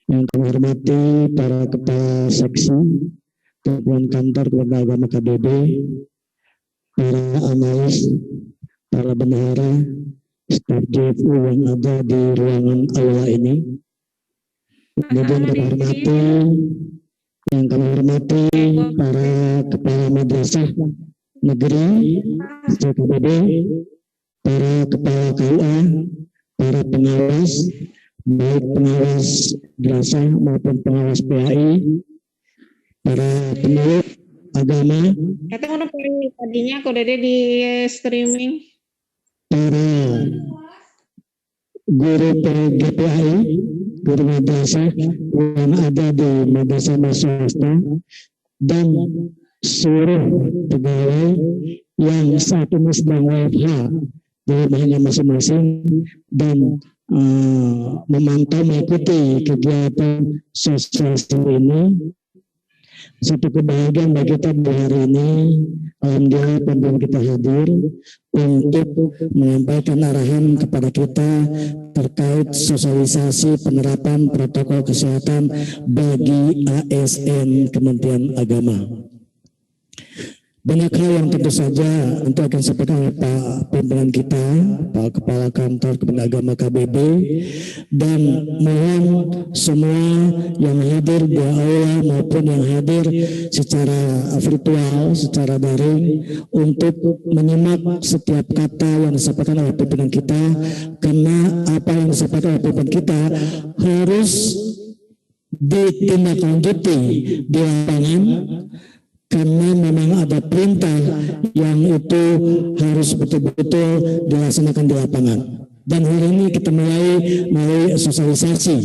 Yang kami hormati para kepala seksi, ketua kantor Kementerian Agama KBB, para analis, para bendahara, staf JFU yang ada di ruangan aula ini. Kemudian yang kami hormati para kepala madrasah negeri KBB, para kepala KUA, para pengawas, baik pengawas madrasah maupun pengawas PAI, para pemeluk agama, tadinya kok Dede di streaming, para guru PGPAI, guru madrasah yang ada di madrasah swasta, dan seluruh pegawai yang saat ini sedang WFH di rumahnya masing-masing dan memantau mengikuti kegiatan sosialisasi ini. Satu kebahagiaan bagi kita di hari ini, alhamdulillah pimpinan kita hadir untuk menyampaikan arahan kepada kita terkait sosialisasi penerapan protokol kesehatan bagi ASN Kementerian Agama. Banyak hal yang tentu saja nanti akan disampaikan oleh Pak pimpinan kita, Pak Kepala Kantor Kementerian Agama KBB, dan mohon semua yang hadir di aula maupun yang hadir secara virtual, secara daring, untuk menyimak setiap kata yang disampaikan oleh pimpinan kita, karena apa yang disampaikan oleh pimpinan kita harus ditindaklanjuti di lapangan, karena memang ada perintah yang itu harus betul-betul dilaksanakan di lapangan. Dan hari ini kita mulai sosialisasi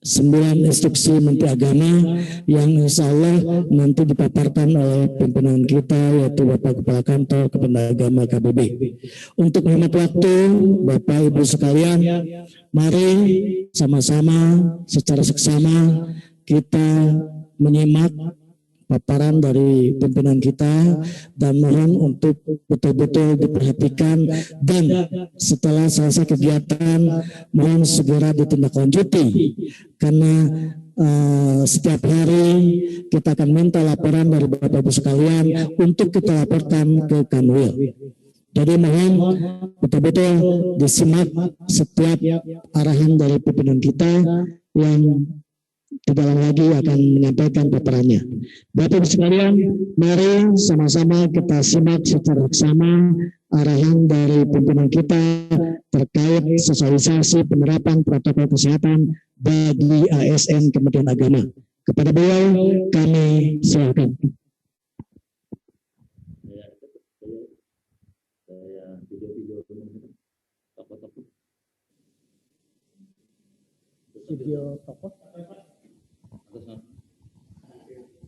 9 instruksi Menteri Agama yang insya Allah nanti dipaparkan oleh pimpinan kita, yaitu Bapak Kepala Kantor Kementerian Agama KBB. Untuk menghemat waktu, Bapak Ibu sekalian, mari sama-sama secara seksama kita menyimak paparan dari pimpinan kita, dan mohon untuk betul-betul diperhatikan, dan setelah selesai kegiatan mohon segera ditindaklanjuti, karena setiap hari kita akan minta laporan dari Bapak Ibu sekalian untuk kita laporkan ke Kanwil. Jadi mohon betul-betul disimak setiap arahan dari pimpinan kita yang tidak lama lagi akan menyampaikan paparannya. Bapak Ibu sekalian, mari sama-sama kita simak secara seksama arahan dari pimpinan kita terkait sosialisasi penerapan protokol kesehatan bagi ASN Kementerian Agama. Kepada beliau kami silakan. Video tokoh.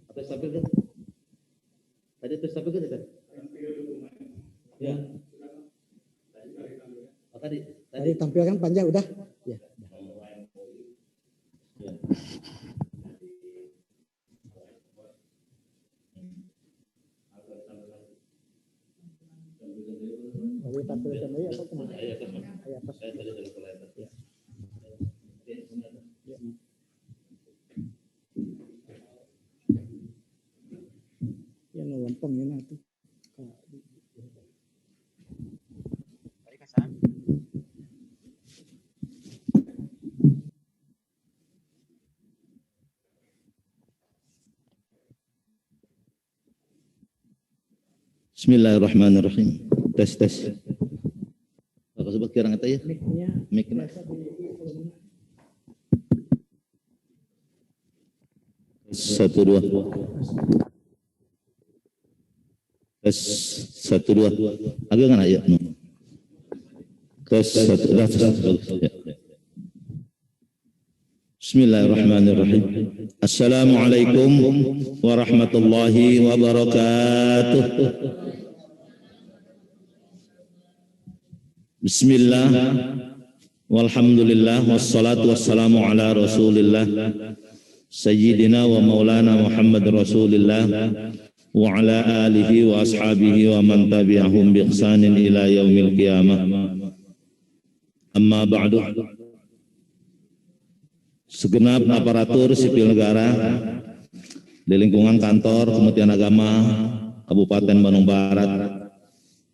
Atas sampai kan? Tadi atas sampai kan? Ya. Oh, tadi tampilkan panjang udah? Ya. Mau tampilkan lagi atau kemana? Atas. Yang lompong ini tuh. Bismillahirrahmanirrahim. Tes. Apa sebut kirang itu ya? Mic-nya. Satu dua. Tes 1 2. Agak kan ya? Tes 1 2. Ya. Bismillahirrahmanirrahim. Assalamualaikum warahmatullahi wabarakatuh. Bismillah, walhamdulillah, wassalatu wassalamu ala rasulillah, sayyidina wa maulana Muhammad rasulillah, wa ala alihi wa ashabihi wa man tabi'ahum bi ihsanin ila yaumil qiyamah. Amma ba'du. segenap aparatur sipil negara di lingkungan kantor Kementerian Agama Kabupaten Bandung Barat,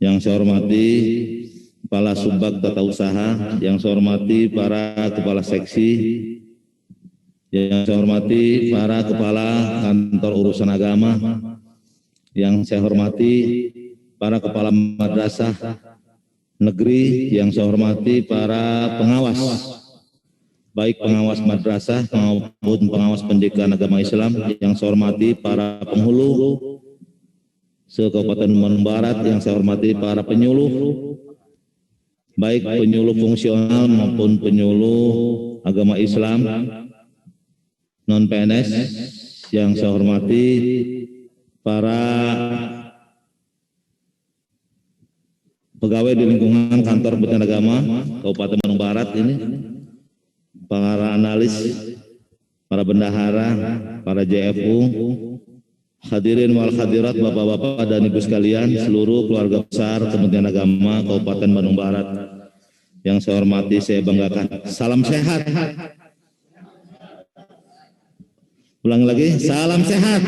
yang saya hormati Kepala Subbag Tata Usaha, yang saya hormati para Kepala Seksi, yang saya hormati para Kepala Kantor Urusan Agama, yang saya hormati para Kepala Madrasah Negeri, yang saya hormati para pengawas, baik pengawas madrasah maupun pengawas pendidikan agama Islam, yang saya hormati para penghulu se-Kabupaten Bandung Barat, yang saya hormati para penyuluh, baik penyuluh fungsional maupun penyuluh agama Islam non PNS, yang saya hormati para pegawai di lingkungan kantor Kementerian Agama Kabupaten Bandung Barat ini, para analis, para bendahara, para JFU, hadirin wal hadirat, bapak-bapak dan ibu sekalian, seluruh keluarga besar Kementerian Agama Kabupaten Bandung Barat yang saya hormati, saya banggakan. Salam sehat. Ulang lagi, salam sehat.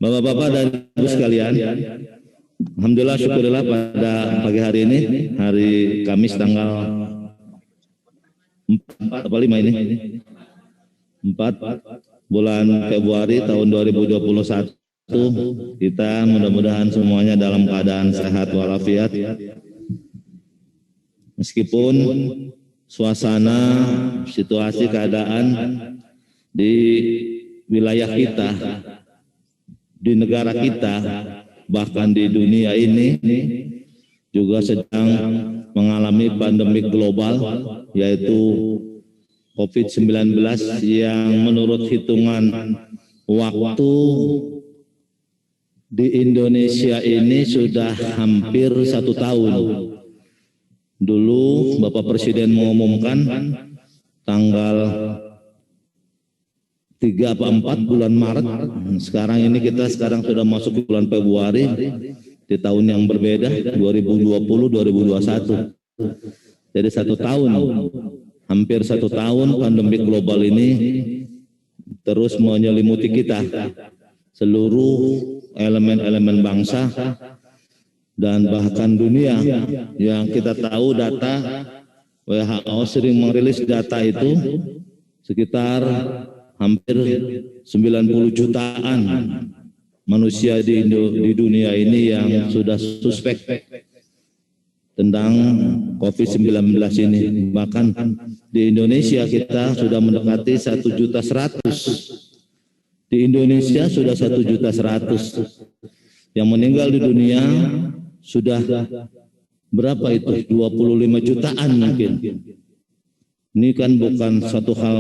Bapak-bapak dan ibu sekalian, alhamdulillah, syukurillah pada pagi hari ini, hari Kamis tanggal 4 apa 5 ini? 4 bulan Februari tahun 2021. Kita mudah-mudahan semuanya dalam keadaan sehat walafiat. Meskipun suasana, situasi, keadaan di wilayah kita, di negara kita, bahkan di dunia ini juga sedang mengalami pandemi global, yaitu COVID-19 yang menurut hitungan waktu di Indonesia ini sudah hampir 1 tahun. Dulu Bapak Presiden mengumumkan tanggal 3 apa 4 bulan Maret. Sekarang ini kita sudah masuk bulan Februari di tahun yang berbeda, 2020-2021. Jadi 1 tahun, hampir 1 tahun pandemi global ini terus menyelimuti kita, seluruh elemen-elemen bangsa dan bahkan dunia. Yang kita tahu data WHO sering merilis data itu sekitar hampir 90 jutaan manusia di dunia ini yang sudah suspek tentang COVID-19 ini. Bahkan di Indonesia kita sudah mendekati 1.100.000. Di Indonesia sudah 1.100.000. Yang meninggal di dunia sudah berapa itu? 25 jutaan mungkin. Ini kan bukan satu hal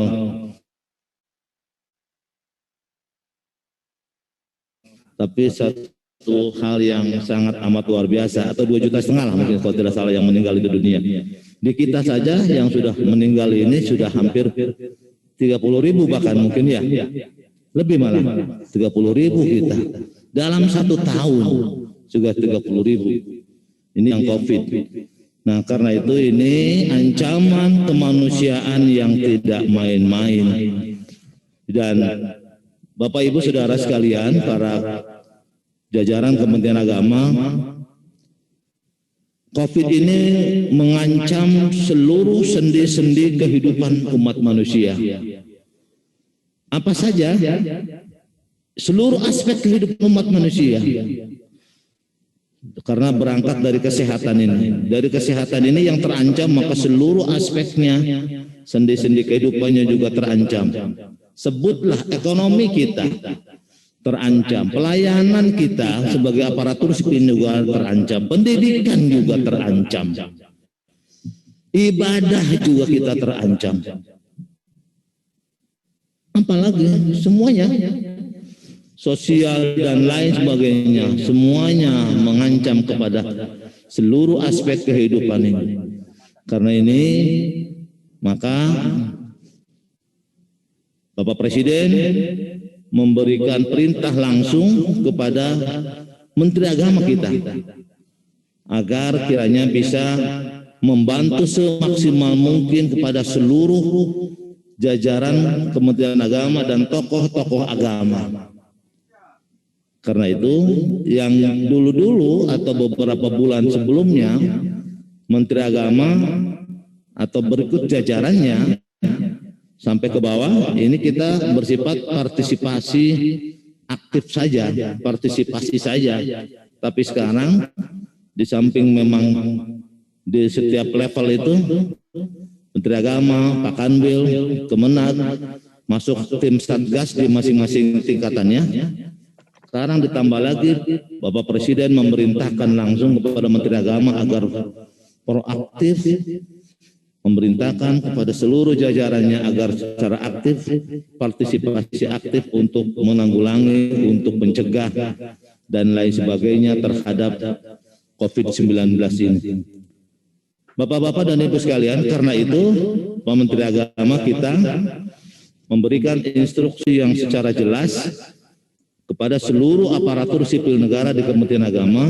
tapi satu hal yang sangat amat luar biasa, atau 2,5 juta lah mungkin kalau tidak salah yang meninggal di dunia. Di kita saja yang sudah meninggal ini sudah hampir 30.000 bahkan mungkin ya, lebih malah 30.000 kita dalam 1 tahun juga 30.000. Ini yang COVID. Nah karena itu ini ancaman kemanusiaan yang tidak main-main. Dan Bapak Ibu Saudara sekalian, para jajaran Kementerian Agama, COVID ini mengancam seluruh sendi-sendi kehidupan umat manusia. Apa saja? Seluruh aspek kehidupan umat manusia. Karena berangkat dari kesehatan ini. Dari kesehatan ini yang terancam, maka seluruh aspeknya, sendi-sendi kehidupannya juga terancam. Sebutlah ekonomi kita terancam, pelayanan kita sebagai aparatur sipil juga terancam, pendidikan juga terancam, ibadah juga kita terancam. Apalagi semuanya, sosial dan lain sebagainya, semuanya mengancam kepada seluruh aspek kehidupan ini. Karena ini maka Bapak Presiden memberikan perintah langsung kepada Menteri Agama kita agar kiranya bisa membantu semaksimal mungkin kepada seluruh jajaran Kementerian Agama dan tokoh-tokoh agama. Karena itu yang dulu-dulu atau beberapa bulan sebelumnya Menteri Agama atau berikut jajarannya sampai ke bawah ini kita bersifat partisipasi aktif saja, partisipasi saja. Tapi sekarang di samping memang di setiap level itu Menteri Agama, Pak Kanwil, Kemenag, masuk tim Satgas di masing-masing tingkatannya. Sekarang ditambah lagi Bapak Presiden memerintahkan langsung kepada Menteri Agama agar proaktif, memerintahkan kepada seluruh jajarannya agar secara aktif, partisipasi aktif untuk menanggulangi, untuk mencegah dan lain sebagainya terhadap COVID-19 ini. Bapak-bapak dan Ibu sekalian, karena itu Pak Menteri Agama kita memberikan instruksi yang secara jelas kepada seluruh aparatur sipil negara di Kementerian Agama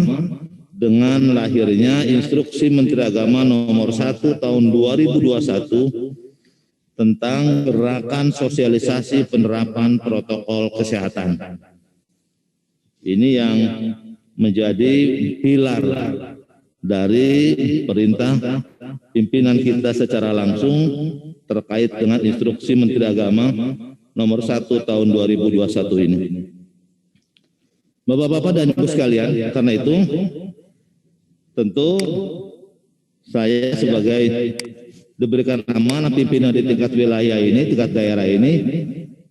dengan lahirnya Instruksi Menteri Agama nomor 1 tahun 2021 tentang gerakan sosialisasi penerapan protokol kesehatan. Ini yang menjadi pilar dari perintah pimpinan kita secara langsung terkait dengan Instruksi Menteri Agama nomor 1 tahun 2021 ini. Bapak-bapak dan Ibu sekalian, karena itu tentu saya sebagai diberikan amanah pimpinan di tingkat wilayah ini, tingkat daerah ini,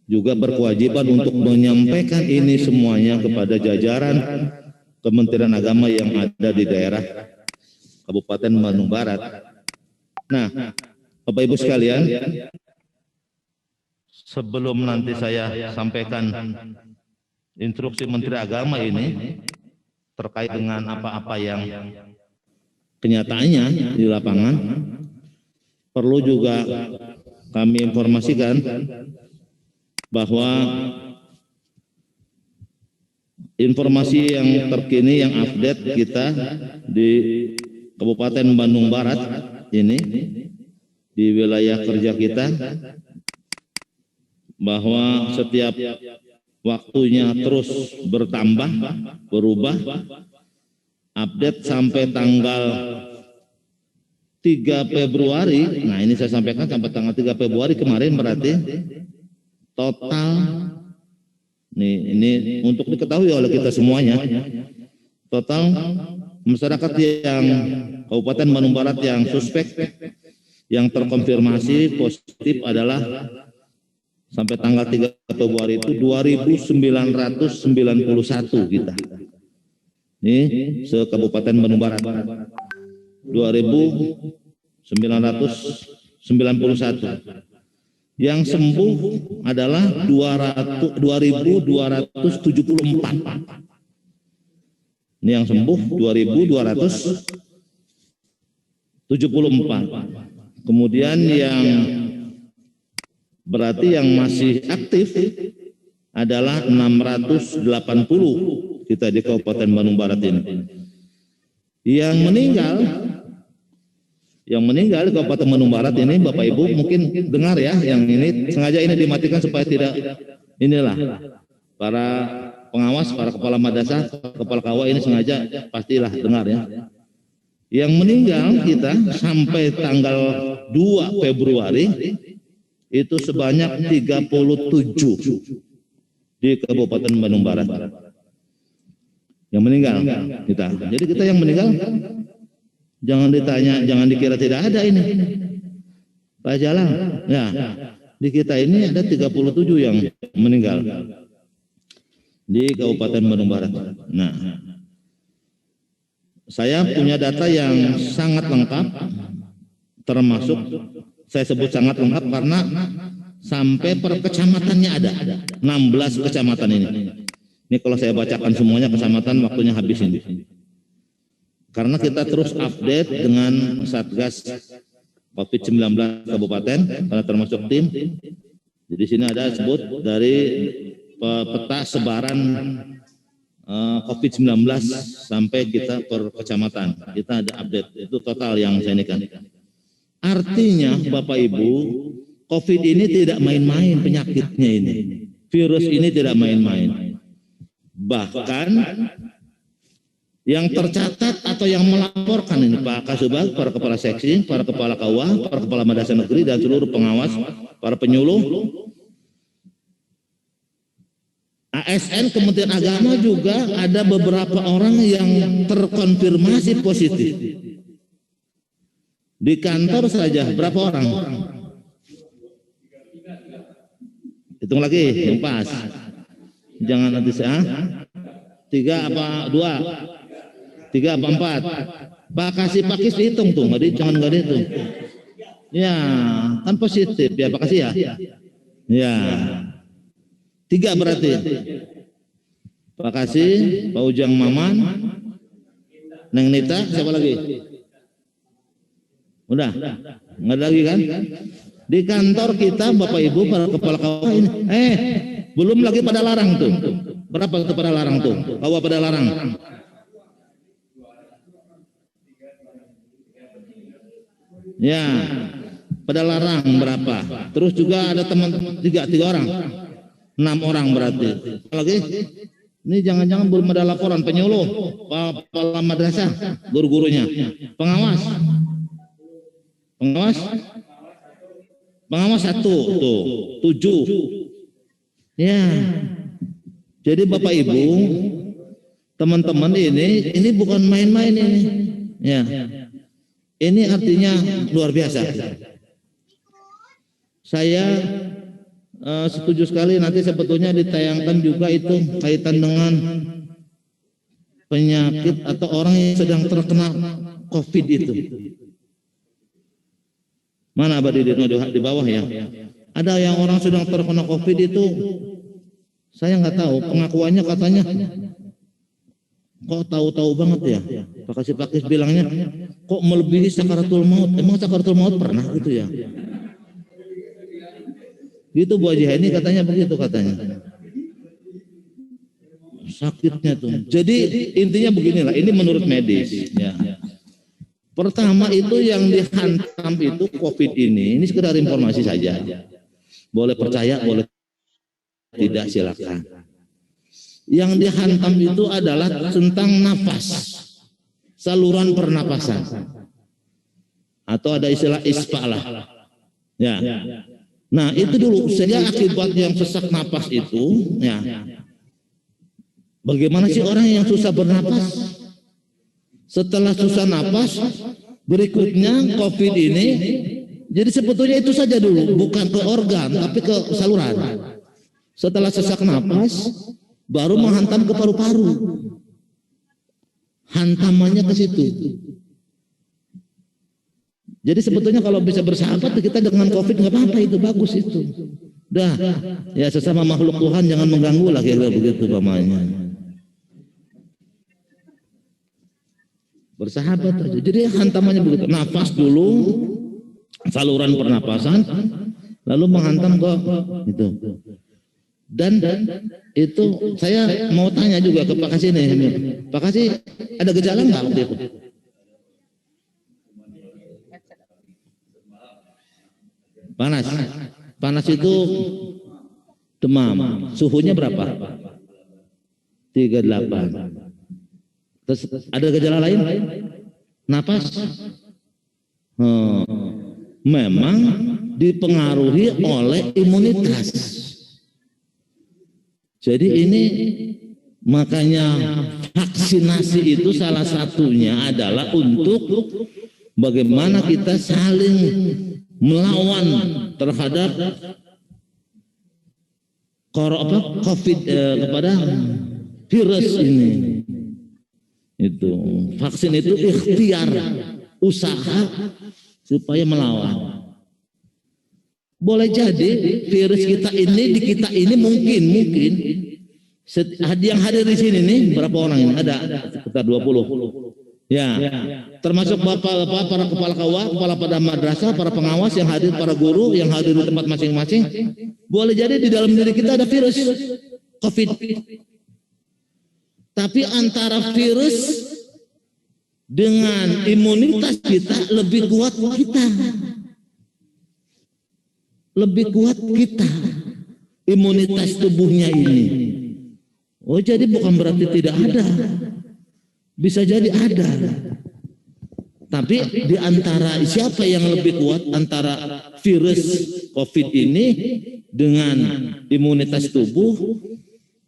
juga berkewajiban untuk menyampaikan ini semuanya kepada jajaran Kementerian Agama yang ada di daerah Kabupaten Bandung Barat. Nah, Bapak Ibu sekalian, sebelum nanti saya sampaikan instruksi Menteri Agama ini terkait dengan apa-apa yang kenyataannya di lapangan, perlu juga kami informasikan bahwa informasi yang terkini, yang update kita di Kabupaten Bandung Barat ini, di wilayah kerja kita, bahwa setiap waktunya terus bertambah, berubah. Update sampai tanggal 3 Februari, nah ini saya sampaikan sampai tanggal 3 Februari kemarin berarti total, nih ini untuk diketahui oleh kita semuanya, total masyarakat yang Kabupaten Bandung Barat yang suspek, yang terkonfirmasi positif adalah sampai tanggal 3 Februari itu 2.991 kita. Ini se-Kabupaten Bandung Barat 2.991. Yang sembuh adalah 2.274. Ini yang sembuh 2.274. Kemudian yang berarti yang masih aktif adalah 680 kita di Kabupaten Bandung Barat ini. Yang meninggal di Kabupaten Bandung Barat ini, Bapak Ibu mungkin dengar ya, yang ini sengaja ini dimatikan supaya tidak, inilah para pengawas, para kepala madrasah, kepala kawah ini sengaja pastilah dengar ya. Yang meninggal kita sampai tanggal 2 Februari itu sebanyak 37 di Kabupaten Bandung Barat yang meninggal kita. Jadi kita yang meninggal jangan ditanya, jangan dikira tidak ada ini. Pak Jalang, ya di kita ini ada 37 yang meninggal di Kabupaten Bandung Barat. Nah, saya punya data yang sangat lengkap, termasuk saya sebut sangat lengkap karena sampai per kecamatannya ada 16 kecamatan ini. Ini kalau saya bacakan semuanya kecamatan waktunya habis ini. Karena kita terus update dengan Satgas COVID-19 Kabupaten, karena termasuk tim. Jadi sini ada sebut dari peta sebaran COVID-19 sampai kita per kecamatan. Kita ada update, itu total yang saya ini kan. Artinya Bapak Ibu, COVID ini tidak main-main penyakitnya ini. Virus ini tidak main-main. Bahkan yang tercatat atau yang melaporkan ini Pak Kasubag, para kepala seksi, para kepala KUA, para kepala madrasah negeri dan seluruh pengawas, para penyuluh, ASN Kementerian Agama juga ada beberapa orang yang terkonfirmasi positif. Di kantor saja berapa orang? Hitung lagi, yang pas. Jangan nanti saya 3 apa 2, 3 apa 4. Pak kasih pakis dihitung tuh, jangan nggak dihitung. Ya, kan positif ya Pak kasih ya. Ya. 3 berarti. Pak Kasih, Pak Ujang Maman, Neng Nita, siapa lagi? Udah, nggak ada lagi kan? Di kantor kita Bapak Ibu para kepala KUA ini, belum lagi pada larang tuh. Berapa tuh pada larang tuh? KUA pada larang. Ya, pada larang berapa? Terus juga ada teman-teman 3 orang. 6 orang berarti. Lagi, ini jangan-jangan belum ada laporan penyuluh, kepala madrasah, guru-gurunya, pengawas 1 tuh, 7. Ya, jadi Bapak Ibu, teman-teman ini bukan main-main ini. Ya, ini artinya luar biasa. Saya setuju sekali nanti sebetulnya ditayangkan juga itu kaitan dengan penyakit atau orang yang sedang terkena COVID itu. Mana Abah Didin di bawah ya? Ada yang orang sedang terkena COVID itu, saya nggak tahu pengakuannya katanya, kok tahu-tahu banget ya? Pak Kasih Pakis bilangnya, kok melebihi sakaratul maut? Emang sakaratul maut pernah gitu ya? Gitu Bu Haji ini katanya begitu katanya. Sakitnya tuh. Jadi intinya beginilah, ini menurut medis ya. Pertama itu yang dihantam itu COVID ini sekedar informasi saja. Boleh percaya, boleh tidak silakan. Yang dihantam itu adalah tentang nafas, saluran pernapasan. Atau ada istilah ispa lah. Ya. Nah itu dulu sehingga akibat yang sesak napas itu, ya. Bagaimana sih orang yang susah bernapas? Setelah susah napas, berikutnya COVID ini, jadi sebetulnya itu saja dulu, bukan ke organ, tapi ke saluran. Setelah sesak napas, baru menghantam ke paru-paru. Hantamannya ke situ. Jadi sebetulnya kalau bisa bersahabat kita dengan COVID nggak apa-apa, itu bagus itu. Dah, ya sesama makhluk Tuhan jangan mengganggu lah kira-kira begitu pamannya. Bersahabat aja. Jadi hantamannya begitu. Nafas dulu, saluran pernapasan, lalu menghantam ke itu. Dan itu saya mau tanya juga ke Pak Kasih nih. Pak Kasih ada gejala nggak waktu itu? Panas itu demam. Suhunya berapa? 38. Terus ada gejala lain? Napas? Memang dipengaruhi oleh imunitas. Jadi ini makanya vaksinasi itu salah satunya adalah untuk bagaimana kita saling melawan terhadap COVID kepada virus ini. Itu vaksin itu ikhtiar, usaha supaya melawan. Boleh jadi virus kita ini di kita ini mungkin yang hadir di sini nih berapa orang ini? Ada sekitar 20. Ya, termasuk bapak-bapak, para kepala KUA, kepala pada madrasah, para pengawas yang hadir, para guru yang hadir di tempat masing-masing. Boleh jadi di dalam diri kita ada virus COVID. Tapi antara virus dengan imunitas kita lebih kuat kita. Lebih kuat kita. Imunitas tubuhnya ini. Oh, jadi bukan berarti tidak ada. Bisa jadi ada. Tapi di antara siapa yang lebih kuat antara virus COVID ini dengan imunitas tubuh,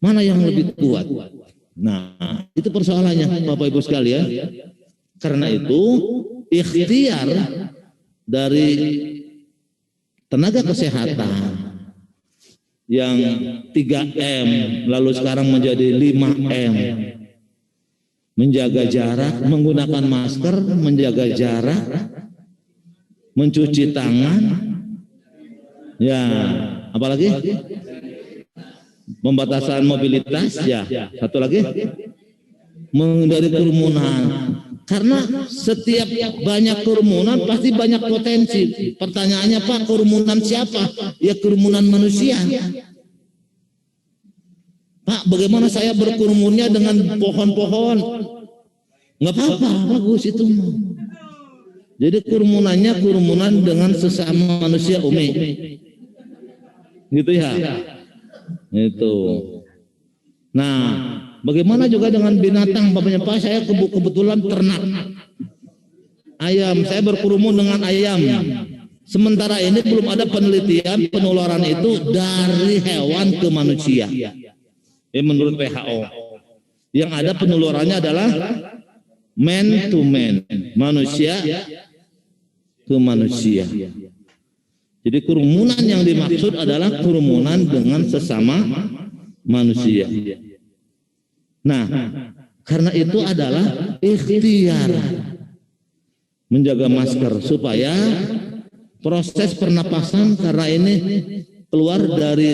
mana yang lebih kuat? Nah, itu persoalannya Bapak Ibu sekalian. Karena itu ikhtiar dari tenaga kesehatan yang 3M lalu sekarang menjadi 5M. Menjaga jarak, menggunakan masker, menjaga jarak, mencuci tangan, ya, apalagi pembatasan mobilitas, ya, satu lagi menghindari kerumunan. Karena setiap banyak kerumunan pasti banyak potensi. Pertanyaannya, Pak, kerumunan siapa? Ya kerumunan manusia. Pak, bagaimana saya berkerumunnya dengan pohon-pohon? Nggak apa-apa, bagus itu. Jadi kerumunannya kerumunan dengan sesama manusia umi. Gitu ya? Itu. Nah, bagaimana juga dengan binatang? Bapaknya, Pak, saya kebetulan ternak ayam, saya berkerumun dengan ayam. Sementara ini belum ada penelitian penularan itu dari hewan ke manusia. Menurut WHO, yang ada penularannya adalah man to man, manusia ke manusia. Jadi kerumunan yang dimaksud adalah kerumunan dengan sesama manusia. Nah, karena itu adalah ikhtiar menjaga masker supaya proses pernapasan, karena ini keluar dari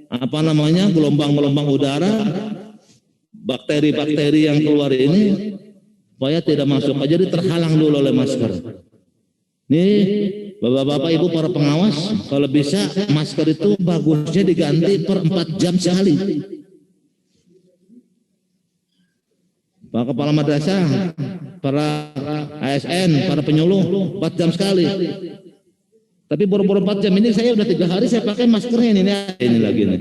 gelombang-gelombang udara, bakteri-bakteri yang keluar ini supaya tidak masuk, jadi terhalang dulu oleh masker. Nih, bapak-bapak, ibu, para pengawas, kalau bisa masker itu bagusnya diganti per 4 jam sekali. Pak Kepala Madrasah, para ASN, para penyuluh 4 jam sekali. Tapi boro-boro 4 jam ini saya udah 3 hari saya pakai maskernya ini lagi nih.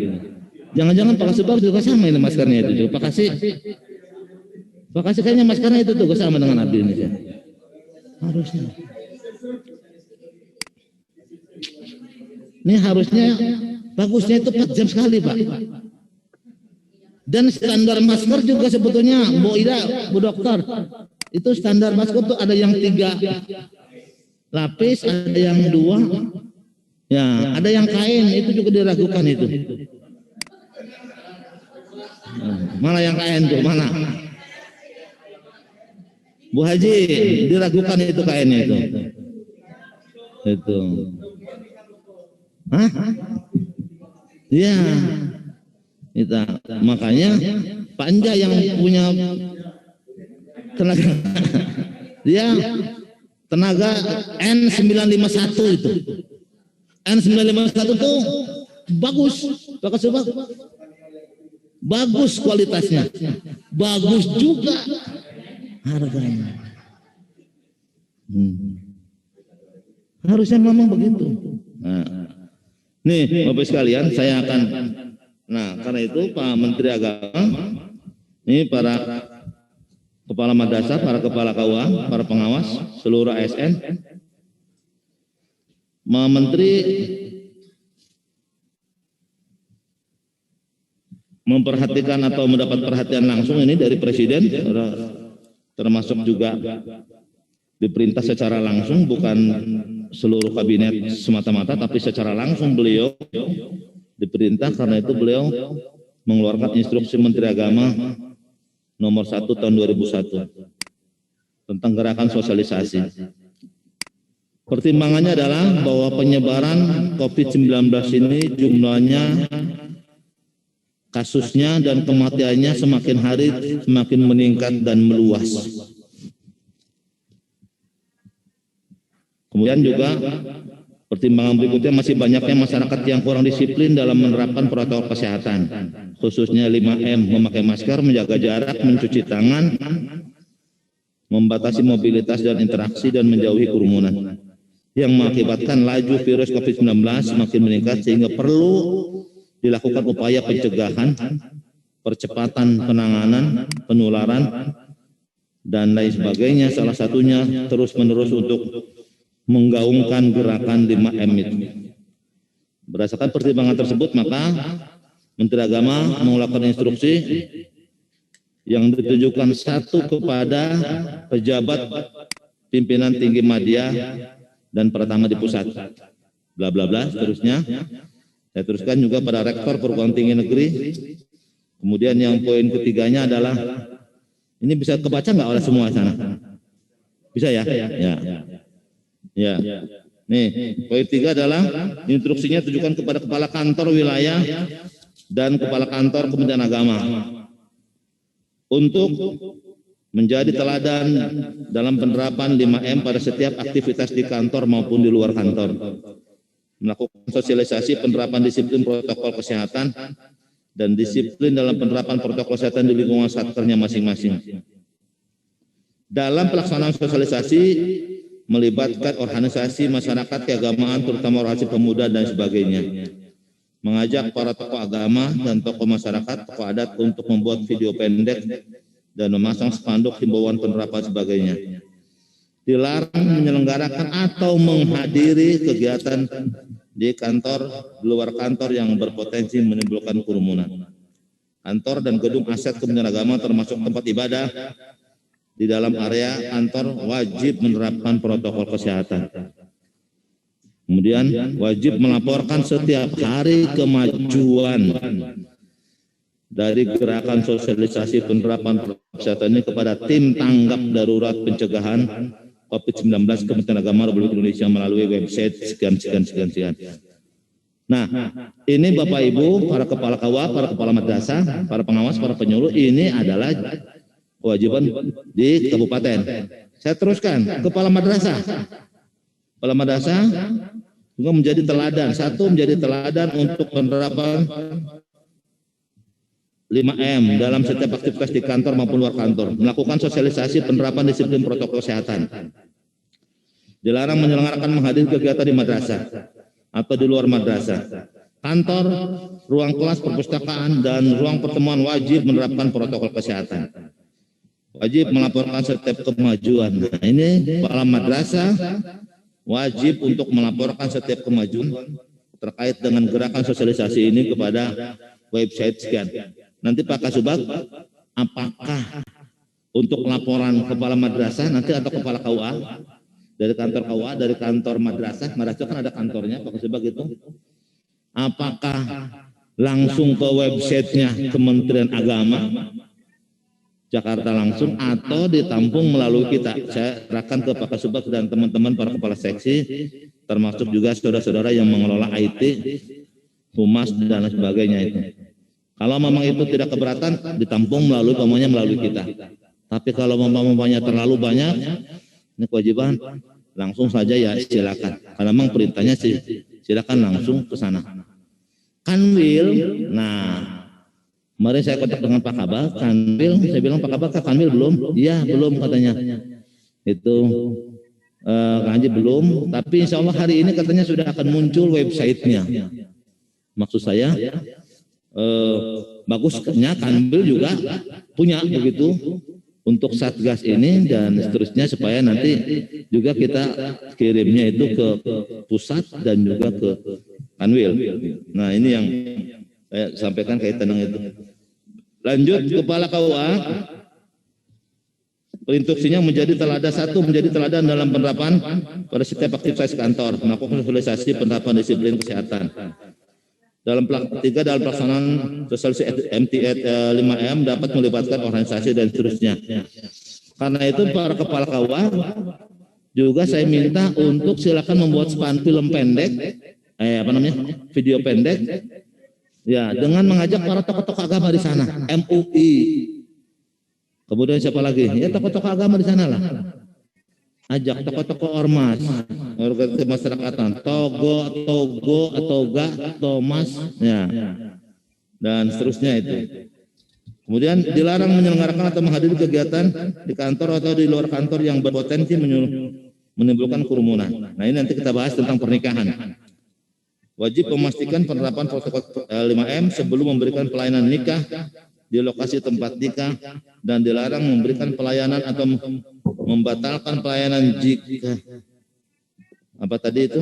Jangan-jangan Pak Kasubag juga sama ini maskernya itu. Pak Kasih kayaknya maskernya itu tuh sama dengan Abdi ini. Harusnya. Ini harusnya bagusnya itu 4 jam sekali, Pak. Dan standar masker juga sebetulnya, Bu Ida, Bu Dokter, itu standar masker tuh ada yang 3 lapis, ada yang 2, ya, ada yang kain, itu juga diragukan itu. Mana yang kain tuh, mana? Bu Haji, diragukan itu kainnya itu. Itu. Hah? Iya. Itu. Makanya Pak Anja yang punya tenaga, dia tenaga N951 itu. N951 tuh bagus, Pak Kasubag. Bagus kualitasnya. Bagus juga harganya. Harusnya memang begitu. Nah, nih Bapak sekalian, saya akan, karena itu Pak Menteri Agama, ini para kepala madrasah, para kepala KUA, para pengawas, seluruh ASN, Menteri memperhatikan atau mendapat perhatian langsung ini dari Presiden, termasuk juga diperintah secara langsung, bukan seluruh kabinet semata-mata, tapi secara langsung beliau diperintah. Karena itu beliau mengeluarkan instruksi Menteri Agama nomor 1 tahun 2001 tentang gerakan sosialisasi. Pertimbangannya adalah bahwa penyebaran COVID-19 ini jumlahnya, kasusnya dan kematiannya semakin hari semakin meningkat dan meluas. Kemudian juga Pertimbangan berikutnya masih banyaknya masyarakat yang kurang disiplin dalam menerapkan protokol kesehatan, khususnya 5M, memakai masker, menjaga jarak, mencuci tangan, membatasi mobilitas dan interaksi, dan menjauhi kerumunan, yang mengakibatkan laju virus COVID-19 semakin meningkat sehingga perlu dilakukan upaya pencegahan, percepatan penanganan penularan, dan lain sebagainya. Salah satunya terus-menerus untuk menggaungkan gerakan 5M itu. Berdasarkan pertimbangan tersebut, maka Menteri Agama mengeluarkan instruksi yang ditujukan satu kepada pejabat pimpinan tinggi media dan pertama di pusat, bla bla bla, seterusnya. Saya teruskan juga pada rektor perguruan tinggi negeri. Kemudian yang poin ketiganya adalah, ini bisa kebaca nggak oleh semua sana? Bisa ya? Ya. Nih, poin 3 adalah instruksinya tujukan kepada kepala kantor wilayah dan kepala kantor Kementerian Agama untuk menjadi teladan dalam penerapan 5M pada setiap aktivitas di kantor maupun di luar kantor. Melakukan sosialisasi penerapan disiplin protokol kesehatan dan disiplin dalam penerapan protokol kesehatan di lingkungan satkernya masing-masing. Dalam pelaksanaan sosialisasi melibatkan organisasi masyarakat keagamaan, terutama organisasi pemuda dan sebagainya. Mengajak para tokoh agama dan tokoh masyarakat, tokoh adat untuk membuat video pendek dan memasang spanduk himbauan penerapan sebagainya. Dilarang menyelenggarakan atau menghadiri kegiatan di kantor, di luar kantor yang berpotensi menimbulkan kerumunan. Kantor dan gedung aset Kementerian Agama termasuk tempat ibadah di dalam area kantor wajib menerapkan protokol kesehatan. Kemudian wajib melaporkan setiap hari kemajuan dari gerakan sosialisasi penerapan protokol kesehatan ini kepada tim tanggap darurat pencegahan COVID-19 Kementerian Agama Republik Indonesia melalui website sekian. Nah, ini Bapak Ibu, para kepala KUA, para kepala madrasah, para pengawas, para penyuluh, ini adalah kewajiban di kabupaten. Saya teruskan, kepala madrasah. Kepala madrasah juga menjadi teladan. Satu, menjadi teladan untuk penerapan 5M dalam setiap aktivitas di kantor maupun luar kantor. Melakukan sosialisasi penerapan disiplin protokol kesehatan. Dilarang menyelenggarakan menghadiri kegiatan di madrasah atau di luar madrasah. Kantor, ruang kelas perpustakaan, dan ruang pertemuan wajib menerapkan protokol kesehatan. Wajib melaporkan setiap kemajuan. Nah, ini kepala madrasah wajib untuk melaporkan setiap kemajuan terkait dengan gerakan sosialisasi ini kepada website sekian. Nanti Pak Kasubag, apakah untuk laporan kepala madrasah nanti atau kepala KUA dari kantor KUA, dari kantor madrasah kan ada kantornya Pak Kasubag itu, apakah langsung ke websitenya Kementerian Agama Jakarta langsung atau ditampung melalui kita? Saya serahkan ke Pak Kasubag dan teman-teman para kepala seksi, termasuk juga saudara-saudara yang mengelola IT, humas dan sebagainya itu. Kalau memang itu tidak keberatan, ditampung melalui kita. Tapi kalau memangnya terlalu banyak, ini kewajiban langsung saja ya silakan. Karena memang perintahnya sih silakan langsung ke sana. Kanwil, nah. Kemarin saya kontak dengan Pak Kabak, Kanwil, saya bilang Pak Kabak, Kanwil belum? Iya belum katanya. Itu Kanji belum, tapi insya Allah hari ini katanya sudah akan muncul websitenya. Maksud saya, bagusnya Kanwil juga punya begitu untuk Satgas ini dan seterusnya supaya nanti juga kita kirimnya itu ke pusat dan juga ke Kanwil. Nah ini yang saya sampaikan kaitan dengan itu. Lanjut, kepala KUA instruksinya menjadi teladan. Satu, menjadi teladan dalam penerapan pada setiap aktivitas kantor, melakukan sosialisasi penerapan disiplin kesehatan. Dalam 3, dalam pelaksanaan sosialisasi 5M dapat melibatkan organisasi dan seterusnya. Karena itu para kepala KUA juga saya minta untuk silakan membuat film pendek, video pendek. Ya, dengan mengajak para tokoh-tokoh agama di sana, MUI. Kemudian siapa lagi? Ya tokoh-tokoh agama di sana lah. Ajak tokoh-tokoh ormas, organisasi kemasyarakatan, Togo, Toga, Thomas, ya, dan seterusnya itu. Kemudian dilarang menyelenggarakan atau menghadiri kegiatan di kantor atau di luar kantor yang berpotensi menimbulkan kerumunan. Nah, ini nanti kita bahas tentang pernikahan. Wajib memastikan penerapan protokol 5M sebelum memberikan pelayanan nikah di lokasi tempat nikah, dan dilarang memberikan pelayanan atau membatalkan pelayanan jika apa tadi itu,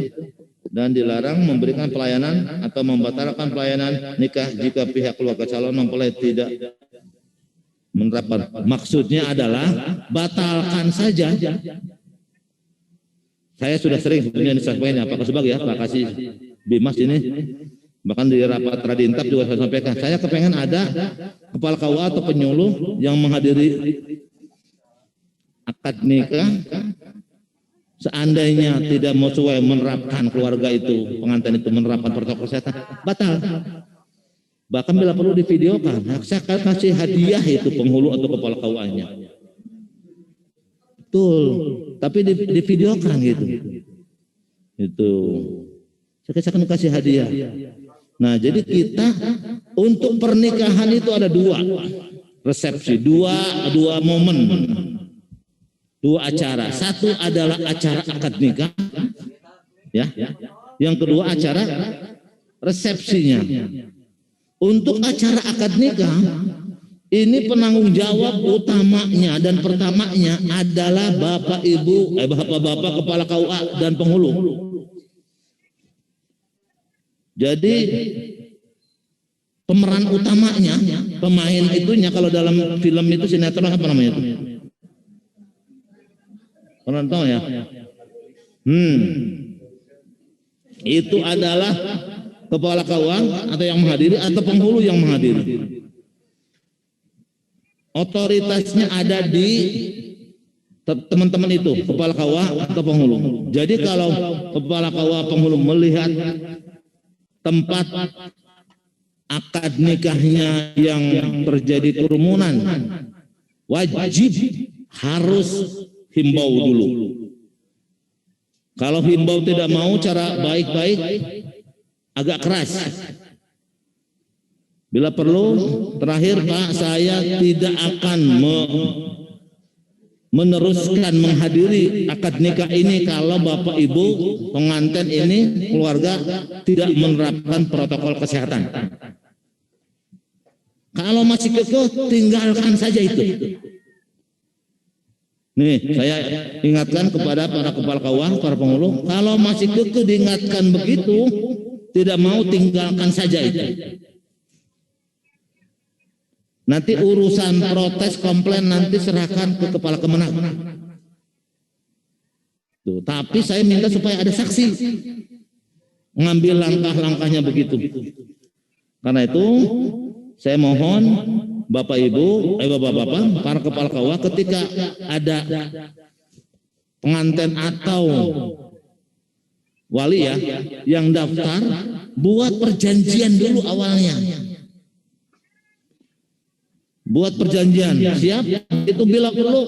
dan dilarang memberikan pelayanan atau membatalkan pelayanan nikah jika pihak keluarga calon mempelai tidak menerapkan. Maksudnya adalah batalkan saja. Saya sudah sering sebenarnya disampaikan Pak Kasubag ya, Pak Kasih Bimas ini, bahkan di rapat Radintab juga saya sampaikan, saya kepengen ada kepala KUA atau penyuluh yang menghadiri akad nikah, seandainya tidak mau sesuai menerapkan keluarga itu, pengantin itu menerapkan protokol kesehatan, batal. Bahkan bila perlu divideokan, saya akan kasih hadiah itu penghulu atau kepala KUA-nya. Betul, tapi divideokan gitu. Itu. Saya akan kasih hadiah. Nah, jadi kita untuk pernikahan itu ada dua resepsi, dua momen, dua acara. Satu adalah acara akad nikah, ya. Yang kedua acara resepsinya. Untuk acara akad nikah ini penanggung jawab utamanya dan pertamanya adalah bapak ibu, bapak-bapak kepala KUA dan penghulu. Jadi pemeran utamanya, pemain itunya kalau dalam film itu sinetron apa namanya itu? Pernah tahu ya? Itu adalah kepala KUA atau yang menghadiri atau penghulu yang menghadiri. Otoritasnya ada di teman-teman itu, kepala KUA atau penghulu. Jadi kalau kepala KUA penghulu melihat tempat akad nikahnya yang terjadi kerumunan, wajib harus himbau dulu. Kalau himbau tidak mau cara baik-baik, agak keras. Bila perlu, terakhir Pak, saya tidak akan meneruskan menghadiri akad nikah ini kalau Bapak Ibu pengantin ini keluarga tidak menerapkan protokol kesehatan. Kalau masih kekeh, tinggalkan saja itu. Nih, saya ingatkan kepada para kepala KUA, para penghulu, kalau masih kekeh diingatkan begitu, tidak mau tinggalkan saja itu. Nanti urusan protes komplain nanti serahkan ke kepala Kemenag. Tuh, tapi saya minta supaya ada saksi mengambil langkah-langkahnya begitu. Karena itu saya mohon Bapak Ibu, Bapak-bapak, para kepala KUA ketika ada pengantin atau wali ya yang daftar, buat perjanjian dulu awalnya. Buat perjanjian, siap? Itu bila perlu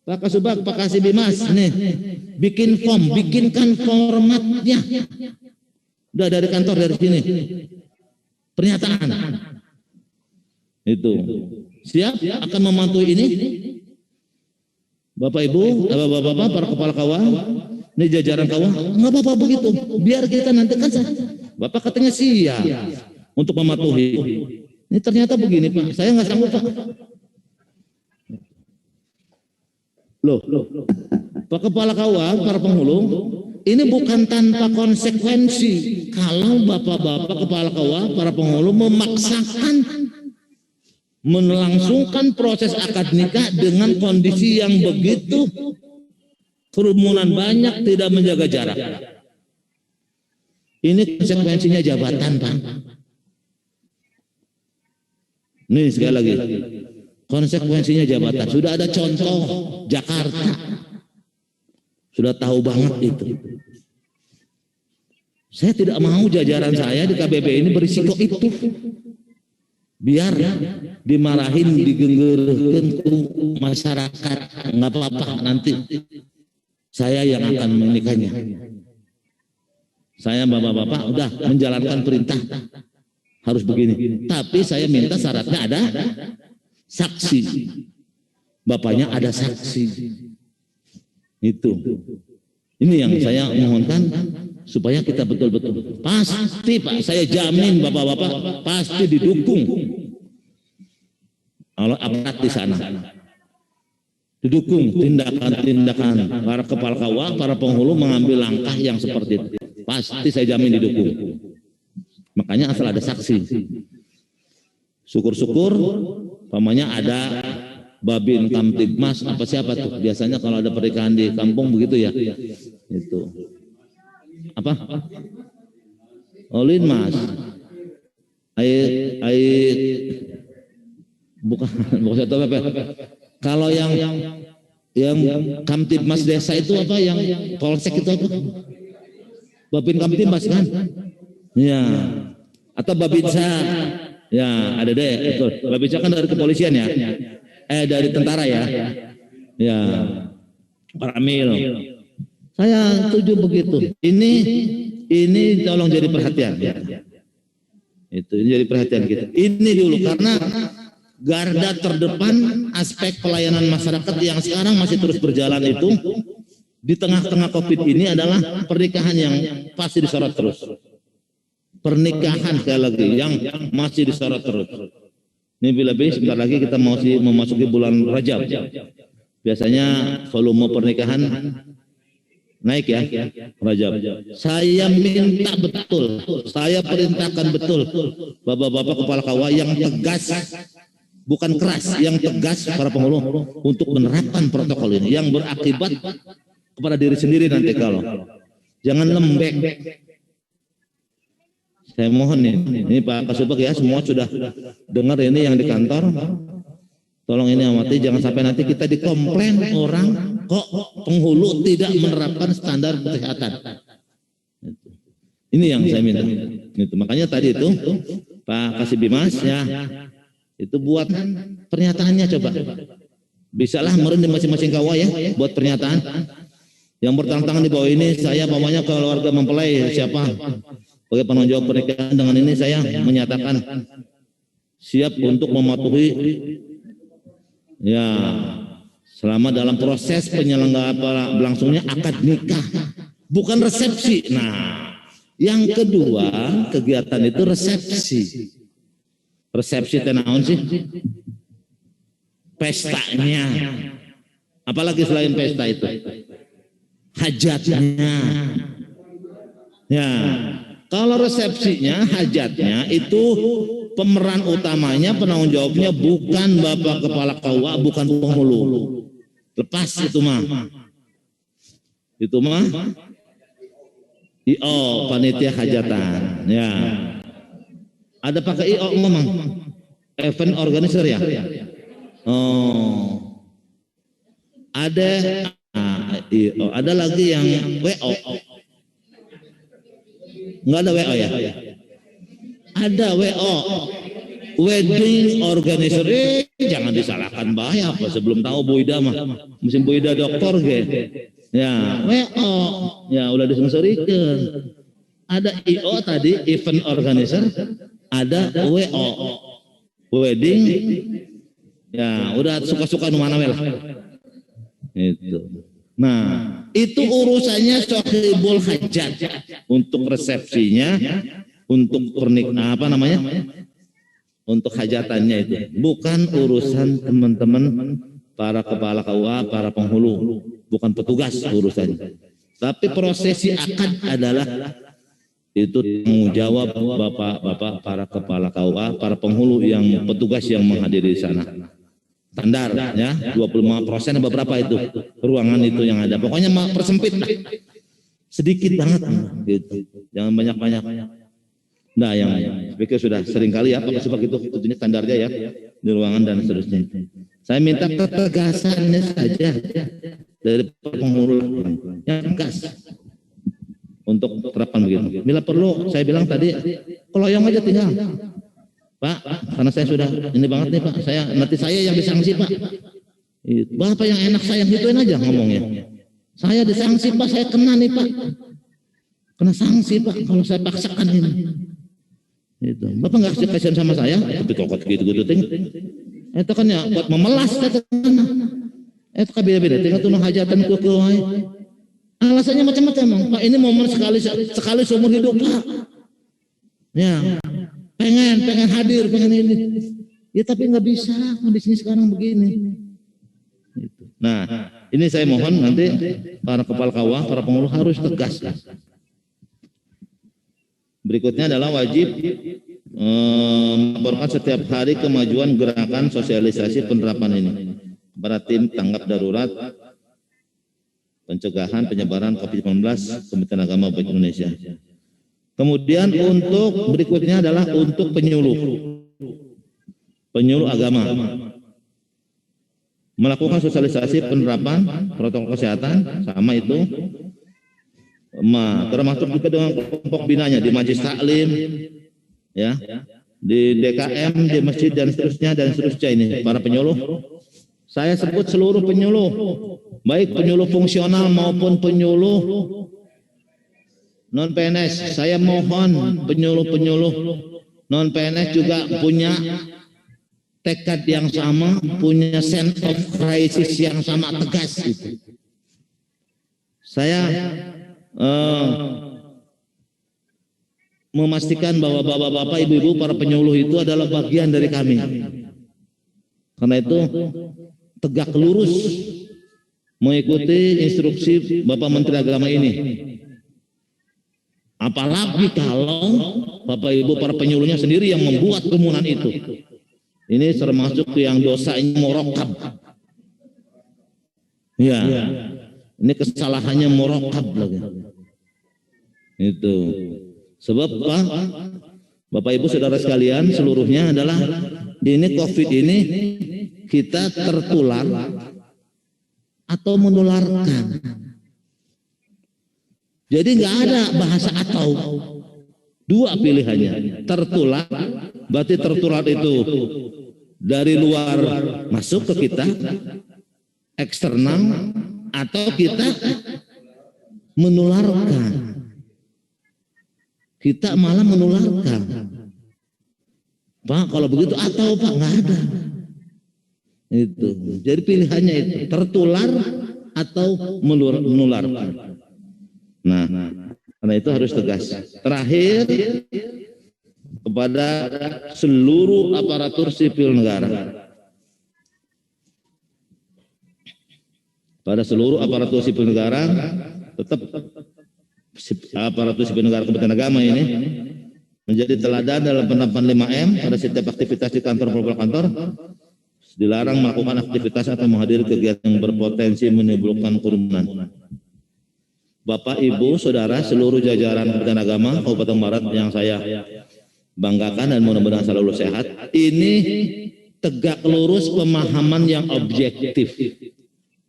Pak Kasubag, Pak Kasih Bimas, nih bikin form, bikinkan formatnya. Udah dari kantor dari sini. Pernyataan. Itu. Siap akan memantui ini? Bapak Ibu, Bapak-bapak, para kepala KUA, ini jajaran KUA, enggak apa-apa begitu. Biar kita nanti kan Bapak katanya siap untuk mematuhi. Ini ternyata begini Pak, saya nggak sanggup Pak. Loh, Pak Kepala KUA, para penghulu, ini bukan tanpa konsekuensi. Kalau Bapak-bapak Kepala KUA, para penghulu memaksakan melangsungkan proses akad nikah dengan kondisi yang begitu kerumunan banyak, tidak menjaga jarak. Ini konsekuensinya jabatan Pak. Nih sekali lagi, konsekuensinya jabatan. Sudah ada contoh Jakarta, sudah tahu banget itu. Saya tidak mau jajaran saya di KBB ini berisiko itu. Biar dimarahin, digenggerkan ke masyarakat, nggak apa-apa nanti. Saya yang akan menikahinya. Saya bapak-bapak udah menjalankan perintah harus begini. Tapi saya minta syaratnya ada saksi. Bapaknya ada saksi. Itu. Ini yang saya mohonkan supaya kita betul-betul pasti Pak, saya jamin bapak-bapak pasti didukung oleh aparat di sana. Didukung tindakan-tindakan para kepala KUA, para penghulu mengambil langkah yang seperti itu. Pasti saya jamin didukung. Makanya asal ada saksi. Syukur-syukur pamannya ada Babin Kamtibmas apa siapa tuh? Biasanya kalau ada pernikahan di kampung begitu ya. Itu. Apa? Olin Mas. Bukan satu apa? Kalau yang Kamtibmas desa itu apa? Yang polsek itu apa? Babin Kamtibmas kan? Ya. Atau Babinsa. Ya, ada deh. Betul. Babinsa kan dari kepolisian ya. Dari tentara ya. Ya. Paramil. Saya setuju begitu. Ini tolong jadi perhatian ya. Itu ini jadi perhatian kita. Ini dulu karena garda terdepan aspek pelayanan masyarakat yang sekarang masih terus berjalan itu di tengah-tengah Covid ini adalah pernikahan yang pasti disorot terus. Pernikahan sekali lagi yang masih disorot terus. Ini bila-bila sebentar lagi kita masih memasuki bulan Rajab. Biasanya volume pernikahan naik ya, Rajab. Saya minta betul, saya perintahkan betul, bapak-bapak kepala KUA yang tegas, bukan keras, yang tegas para penghulu untuk menerapkan protokol ini, yang berakibat kepada diri sendiri nanti kalau. Jangan lembek. Saya mohon ini Pak Kasubag ya, semua sudah dengar ini yang di kantor. Tolong ini amati, jangan sampai nanti kita dikomplain orang kok penghulu tidak menerapkan standar kesehatan. Ini yang saya minta. Itu makanya tadi itu Pak Kasibimas ya, itu buat pernyataannya coba. Bisalah meren di masing-masing KUA ya, buat pernyataan. Yang bertantangan di bawah ini saya pamanya keluarga mempelai siapa? Sebagai penanggung jawab pernikahan dengan ini saya menyatakan siap untuk mematuhi ya selama dalam proses penyelenggara berlangsungnya akad nikah, bukan resepsi. Nah, yang kedua kegiatan itu resepsi. Resepsi tenaun sih? Pestanya. Apalagi selain pesta itu? Hajatnya. Ya. Kalau resepsinya, hajatnya itu pemeran utamanya, penanggung jawabnya bukan Bapak Kepala KUA, bukan penghulu. Lepas itu mah. Itu mah IO, panitia hajatan. Ya. Ada pakai IO ngomong. Event organizer ya? Oh. Ada IO, ada lagi yang WO. Enggak ada WO ya? Ada WO, wedding organizer. Jangan disalahkan bahaya apa sebelum tahu Bu Ida mah. Musim Bu Ida dokter ge. Ya, WO. Ya udah disensorikan. Ada IO tadi, event organizer, ada WO. Wedding. Ya, udah suka-suka nu mana lah. Itu. Nah, itu urusannya sohibul hajat untuk resepsinya, untuk pernikahan apa namanya, untuk hajatannya itu, bukan urusan teman-teman para kepala KUA, para penghulu, bukan petugas urusannya. Tapi prosesi akad adalah itu tanggung jawab bapak-bapak para kepala KUA, para penghulu yang petugas yang menghadiri di sana. Standar ya 25% beberapa itu ruangan itu yang ada, pokoknya persempit lah. Sedikit banget gitu, jangan banyak-banyak. Nah yang speaker sudah sering kali ya Pak Kasubag itu tentunya standarnya ya di ruangan dan seterusnya. Saya minta ketegasannya saja dari penghulu yang tegas untuk terapkan begitu. Bila perlu saya bilang tadi keloyong aja tinggal Pak, karena saya sudah ini banget nih Pak, nanti saya yang disanksi Pak. Bapak yang enak saya yang gituin aja ngomongnya. Saya disanksi Pak, saya kena nih Pak. Kena sanksi Pak kalau saya paksakan ini. Itu. Bapak nggak kasihan sama saya, tapi kokot gitu-gitu ting. Itu kan ya buat memelas kata mana. Itu kan beda-beda. Tinggal tuh hajatan ku wae. Alasannya macam-macam, Pak. Ini momen sekali seumur hidup Pak. Ya, pengen hadir, pengen ini. Ya tapi nggak bisa kondisinya sekarang begini. Nah, ini saya mohon nanti para kepala kawah, para pengurus harus tegas. Berikutnya adalah wajib melaporkan setiap hari kemajuan gerakan sosialisasi penerapan ini kepada tim tanggap darurat pencegahan penyebaran COVID-19 Kementerian Agama Republik Indonesia. Kemudian untuk berikutnya adalah untuk penyuluh agama. Melakukan sosialisasi penerapan protokol kesehatan sama itu, termasuk juga dengan kelompok binanya di Majelis Taklim, ya, di DKM, di masjid dan seterusnya ini para penyuluh. Saya sebut seluruh penyuluh, baik penyuluh fungsional maupun penyuluh non PNS. Saya mohon penyuluh non PNS juga punya tekad yang sama, punya sense of crisis yang sama tegas itu. Saya memastikan bahwa bapak-bapak, ibu-ibu, para penyuluh itu adalah bagian dari kami. Karena itu tegak lurus mengikuti instruksi Bapak Menteri Agama ini. Apalagi kalau Bapak Ibu para penyuluhnya sendiri yang membuat kerumunan itu. Ini termasuk yang dosanya murokab. Ya, ini kesalahannya murokab lagi. Itu. Sebab Bapak Ibu saudara sekalian seluruhnya adalah ini COVID ini kita tertular atau menularkan. Jadi nggak ada bahasa atau. Dua pilihannya, tertular, berarti tertular itu dari luar masuk ke kita, eksternal, atau kita menularkan. Kita malah menularkan. Pak, kalau begitu atau Pak, nggak ada. Itu. Jadi pilihannya itu, tertular atau menularkan. Nah, karena itu harus tegas. Terakhir, kepada seluruh aparatur sipil negara. Pada seluruh aparatur sipil negara, tetap aparatur sipil negara Kementerian Agama ini menjadi teladan dalam penerapan 5M pada setiap aktivitas di kantor maupun kantor. Dilarang melakukan aktivitas atau menghadiri kegiatan yang berpotensi menimbulkan kerumunan. Bapak, Ibu, Saudara, seluruh jajaran Kementerian Agama Kabupaten Barat yang saya banggakan dan mudah-mudahan selalu sehat. Ini tegak lurus pemahaman yang objektif,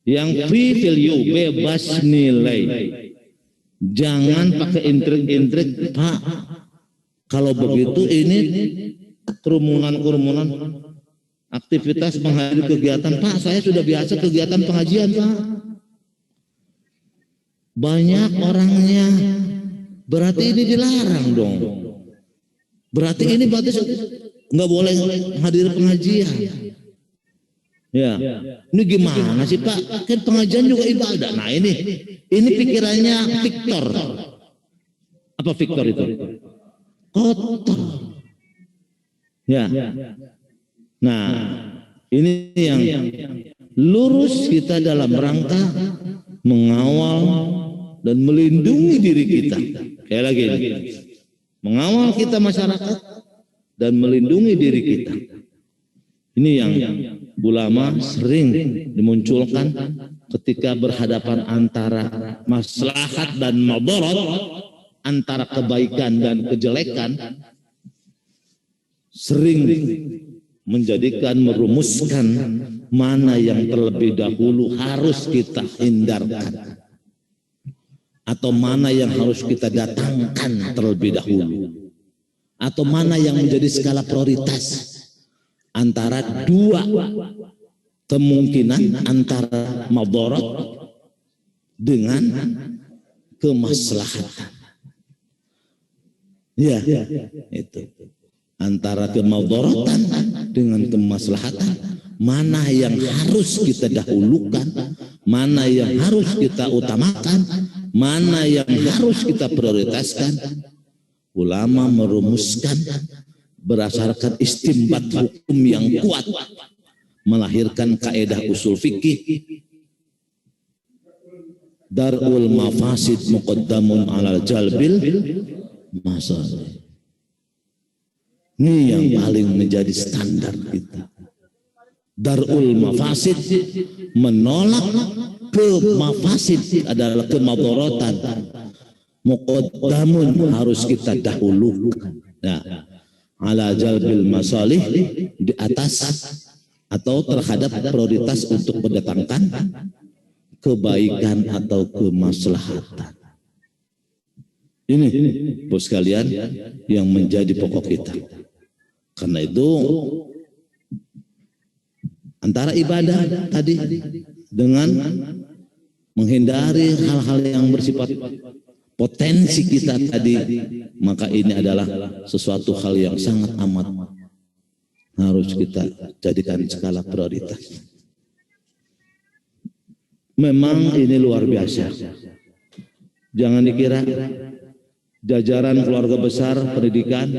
yang free value, bebas nilai. Jangan pakai intrik-intrik, Pak. Kalau begitu ini kerumunan, aktivitas menghadiri kegiatan, Pak. Saya sudah biasa kegiatan pengajian, Pak. Banyak orangnya, berarti ini dilarang dong. Berarti ini nggak boleh hadir pengajian. Ya, ini gimana sih Pak? Kan pengajian juga ibadah. Nah ini pikirannya Victor. Apa Victor itu? Kotor. Ya. Nah, ini yang lurus kita dalam rangka mengawal dan melindungi diri kita. Kayak lagi, mengawal kita masyarakat dan melindungi diri kita. Ini yang ulama sering dimunculkan ketika berhadapan antara maslahat dan madarat, antara kebaikan dan kejelekan, sering menjadikan, merumuskan mana yang terlebih dahulu harus kita hindarkan atau mana yang harus kita datangkan terlebih dahulu atau mana yang menjadi skala prioritas antara dua kemungkinan, antara madarat dengan kemaslahatan. Ya, itu. Antara kemadaratan dengan kemaslahatan, mana yang harus kita dahulukan, mana yang harus kita utamakan, mana yang harus kita prioritaskan. Ulama merumuskan berdasarkan istinbat hukum yang kuat, melahirkan kaidah usul fikih. Darul mafasid muqaddamun alal jalbil masalih. Ini yang paling menjadi standar kita. Darul mafasid, menolak ke mafasid adalah kemadaratan. Muqaddamun, harus kita dahulukan. Nah, ala jalbil masalih, di atas atau terhadap prioritas untuk mendatangkan kebaikan atau kemaslahatan. Ini bos sekalian yang menjadi pokok kita. Karena itu antara ibadah tadi dengan menghindari hal-hal yang bersifat potensi kita tadi, maka ini adalah sesuatu hal yang sangat amat harus kita jadikan skala prioritas. Memang ini luar biasa. Jangan dikira jajaran keluarga besar pendidikan,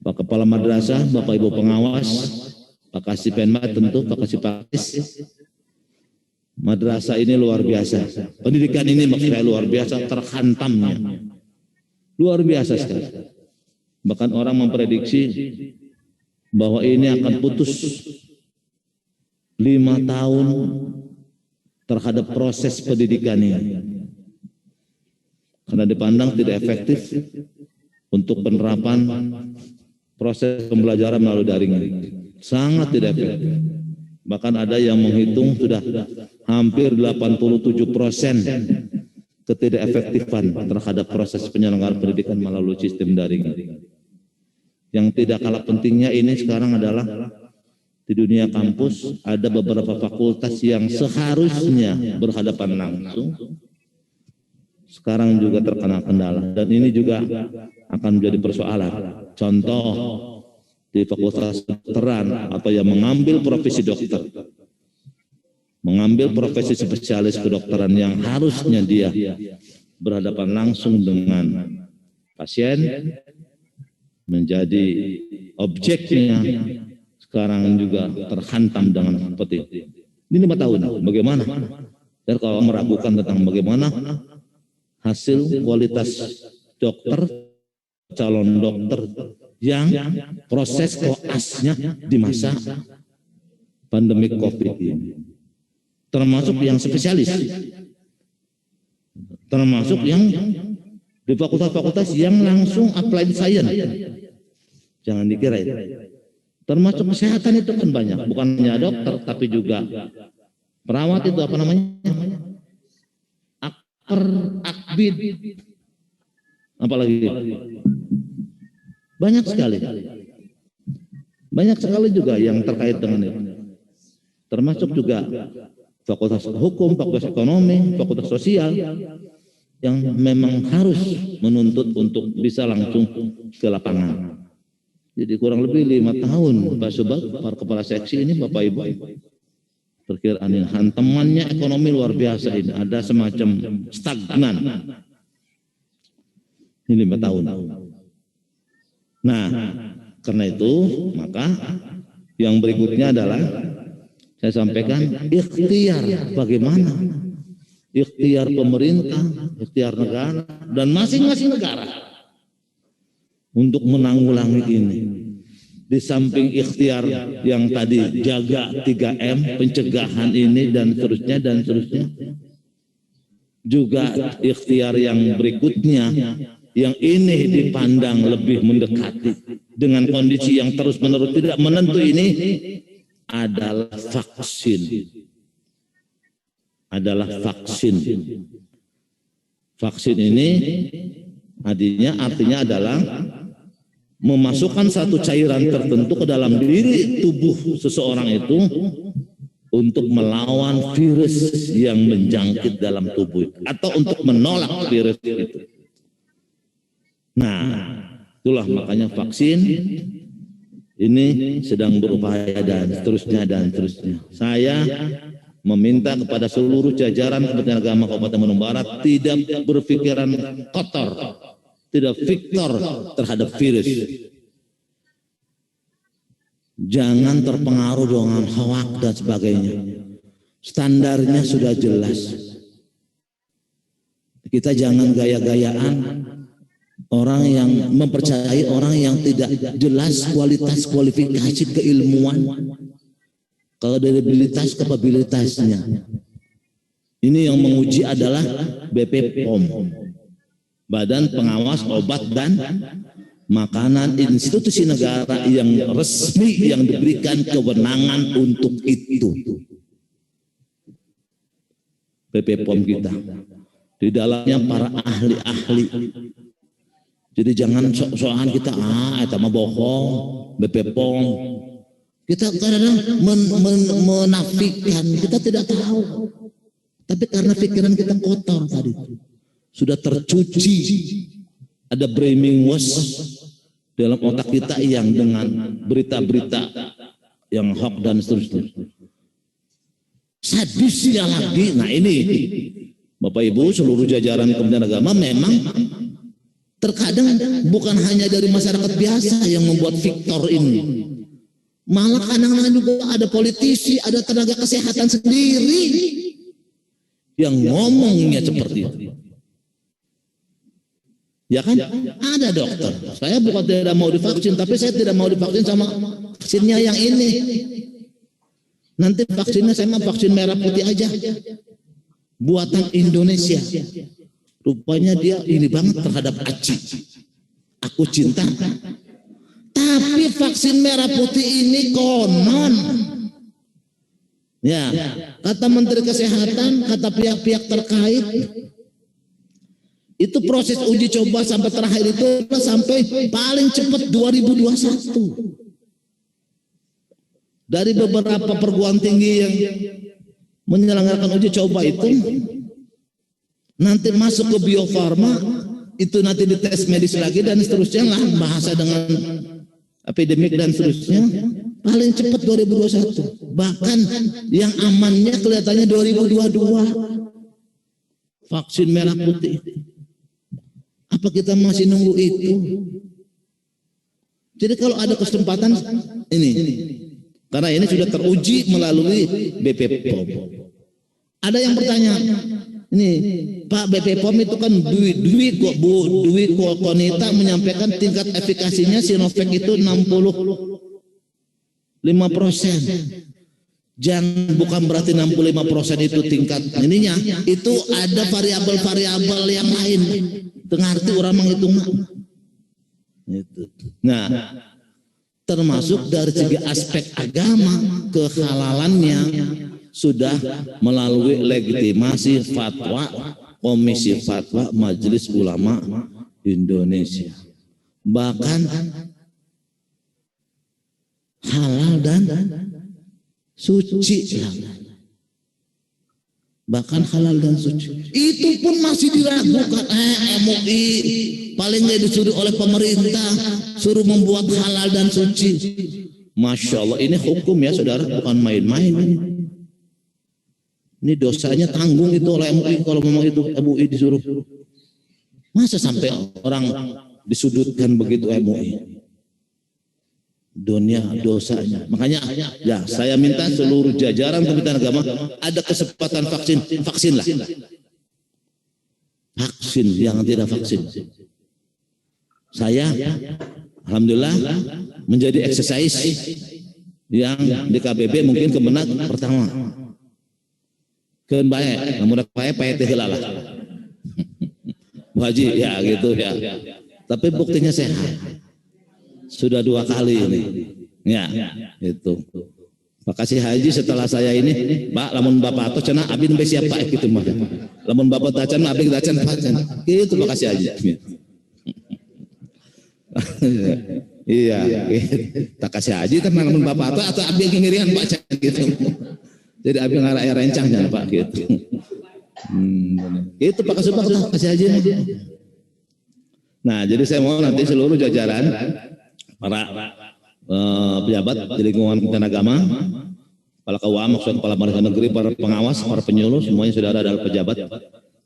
Pak Kepala Madrasah, Bapak Ibu pengawas, Pak Kasih Penma tentu, Pak Kasih Pakis. Madrasah ini luar biasa. Pendidikan ini maksudnya luar biasa, terhantamnya. Luar biasa sekali. Bahkan orang memprediksi bahwa ini akan putus 5 tahun terhadap proses pendidikan ini. Karena dipandang tidak efektif untuk penerapan proses pembelajaran melalui daring. Sangat tidak efektif. Bahkan ada yang menghitung sudah hampir 87% ketidakefektifan terhadap proses penyelenggaraan pendidikan melalui sistem daring. Yang tidak kalah pentingnya ini sekarang adalah di dunia kampus ada beberapa fakultas yang seharusnya berhadapan langsung, sekarang juga terkena kendala, dan ini juga akan menjadi persoalan. Contoh di fakultas kedokteran atau yang mengambil profesi dokter, mengambil profesi spesialis kedokteran yang harusnya dia berhadapan langsung dengan pasien, menjadi objeknya, sekarang juga terhantam dengan seperti ini 5 tahun. Bagaimana? Dan kalau meragukan tentang bagaimana hasil kualitas dokter, calon dokter yang proses koasnya di masa pandemi COVID ini, termasuk yang spesialis, termasuk yang di fakultas-fakultas yang langsung applied science. Jangan dikira itu. Termasuk kesehatan itu kan banyak, bukan hanya dokter tapi juga perawat, itu apa namanya? Akbid, apalagi banyak sekali juga yang terkait dengan itu, termasuk juga fakultas hukum, fakultas ekonomi, fakultas sosial yang memang harus menuntut untuk bisa langsung ke lapangan. Jadi kurang lebih 5 tahun Pak Subag, para kepala seksi ini, Bapak Ibu, perkiraan ini hantamannya ekonomi luar biasa ini, ada semacam stagnan. Ini 5 tahun. Nah, karena itu maka yang berikutnya adalah saya sampaikan ikhtiar, bagaimana ikhtiar pemerintah, ikhtiar negara dan masing-masing negara untuk menanggulangi ini. Di samping ikhtiar yang tadi jaga 3M, pencegahan ini dan seterusnya, juga ikhtiar yang berikutnya yang ini dipandang lebih mendekati dengan kondisi yang terus-menerus tidak menentu ini adalah vaksin. Vaksin ini artinya adalah memasukkan satu cairan tertentu ke dalam diri tubuh seseorang itu untuk melawan virus yang menjangkit dalam tubuh atau untuk menolak virus itu. Nah, itulah makanya vaksin ini sedang berupaya dan seterusnya dan seterusnya. Saya meminta kepada seluruh jajaran Kementerian Agama Kabupaten Bandung Barat tidak berpikiran kotor, tidak victor terhadap virus. Jangan terpengaruh dengan hoak dan sebagainya. Standarnya sudah jelas. Kita jangan gaya-gayaan orang yang mempercayai orang yang tidak jelas kualitas kualifikasi keilmuan, kredibilitas kapabilitasnya. Ini yang menguji adalah BP POM, Badan Pengawas Obat dan Makanan, institusi negara yang resmi yang diberikan kewenangan untuk itu. BP POM kita di dalamnya para ahli-ahli. Jadi jangan sok-sokan kita itu mah bohong, BP POM. Kita kadang menafikan, kita tidak tahu. Tapi karena pikiran kita kotor tadi, sudah tercuci, ada brainwash dalam otak kita yang dengan berita-berita yang hoax dan seterusnya. Sadisnya lagi, nah ini Bapak Ibu seluruh jajaran Kementerian Agama memang terkadang bukan hanya dari masyarakat biasa yang membuat victor ini. Malah kadang-kadang juga ada politisi, ada tenaga kesehatan sendiri yang ngomongnya seperti itu. Ya kan? Ada dokter. Saya bukan tidak mau divaksin, tapi saya tidak mau divaksin sama vaksinnya yang ini. Nanti vaksinnya saya mau vaksin merah putih aja. Buatan Indonesia. Rupanya dia ini banget terhadap ACI. Aku cinta. Tapi vaksin merah putih ini konon. Ya, kata Menteri Kesehatan, kata pihak-pihak terkait, itu proses uji coba sampai terakhir itu sampai paling cepat 2021. Dari beberapa perguruan tinggi yang menyelenggarakan uji coba itu, nanti masuk ke Bio Farma, itu nanti dites medis lagi dan seterusnya lah, bahasa dengan epidemik dan seterusnya, paling cepat 2021. Bahkan yang amannya kelihatannya 2022. Vaksin merah putih. Apa kita masih nunggu itu? Jadi kalau ada kesempatan ini, karena ini sudah teruji melalui BP POM. Ada yang bertanya, ini Pak BP POM itu kan Dwi Konita menyampaikan tingkat efikasinya Sinovac itu 65%. Jangan, bukan berarti 65% itu tingkat ininya, itu ada variabel-variabel yang lain. Tengarti orang menghitung. Nah, termasuk dari segi aspek agama, kehalalannya sudah melalui legitimasi fatwa Komisi Fatwa Majelis Ulama Indonesia. Bahkan halal dan suci. Bahkan halal dan suci. Itu pun masih diragukan. MUI paling nggak disuruh oleh pemerintah suruh membuat halal dan suci. Masya Allah, ini hukum ya saudara, bukan main-main. Ini dosanya tanggung itu oleh MUI kalau memang itu MUI disuruh. Masa sampai orang disudutkan begitu MUI? Dunia dosanya. Makanya ya saya minta seluruh jajaran Kementerian Agama ada kesempatan vaksinlah. Vaksin yang tidak vaksin. Saya alhamdulillah menjadi exercise yang di KBB mungkin kebenak pertama. Keun bae, namun bae pae teh heula lah. Bu Haji ya gitu ya. Tapi buktinya sehat. Sudah 2 kali ini. Ya, itu. Pak Kasih Haji setelah saya ini, Pak, lamun Bapak atau cenah abdi nembe siapa gitu mah. Lamun Bapak tacan abdi tacan pacan. Gitu Pak Kasih Haji. Iya, tak Kasih Haji kan lamun Bapak atau abdi ngirian pacan gitu. Jadi abi ngarah air rencang jangan Pak gitu. Itu Pak Kasubag kasih aja. Nah, jadi saya mau nanti seluruh jajaran para pejabat di lingkungan Kementerian Agama, kepala KUA, maksud kepala Marga Negeri, para pengawas, para penyuluh, semuanya sudah ada dalam pejabat,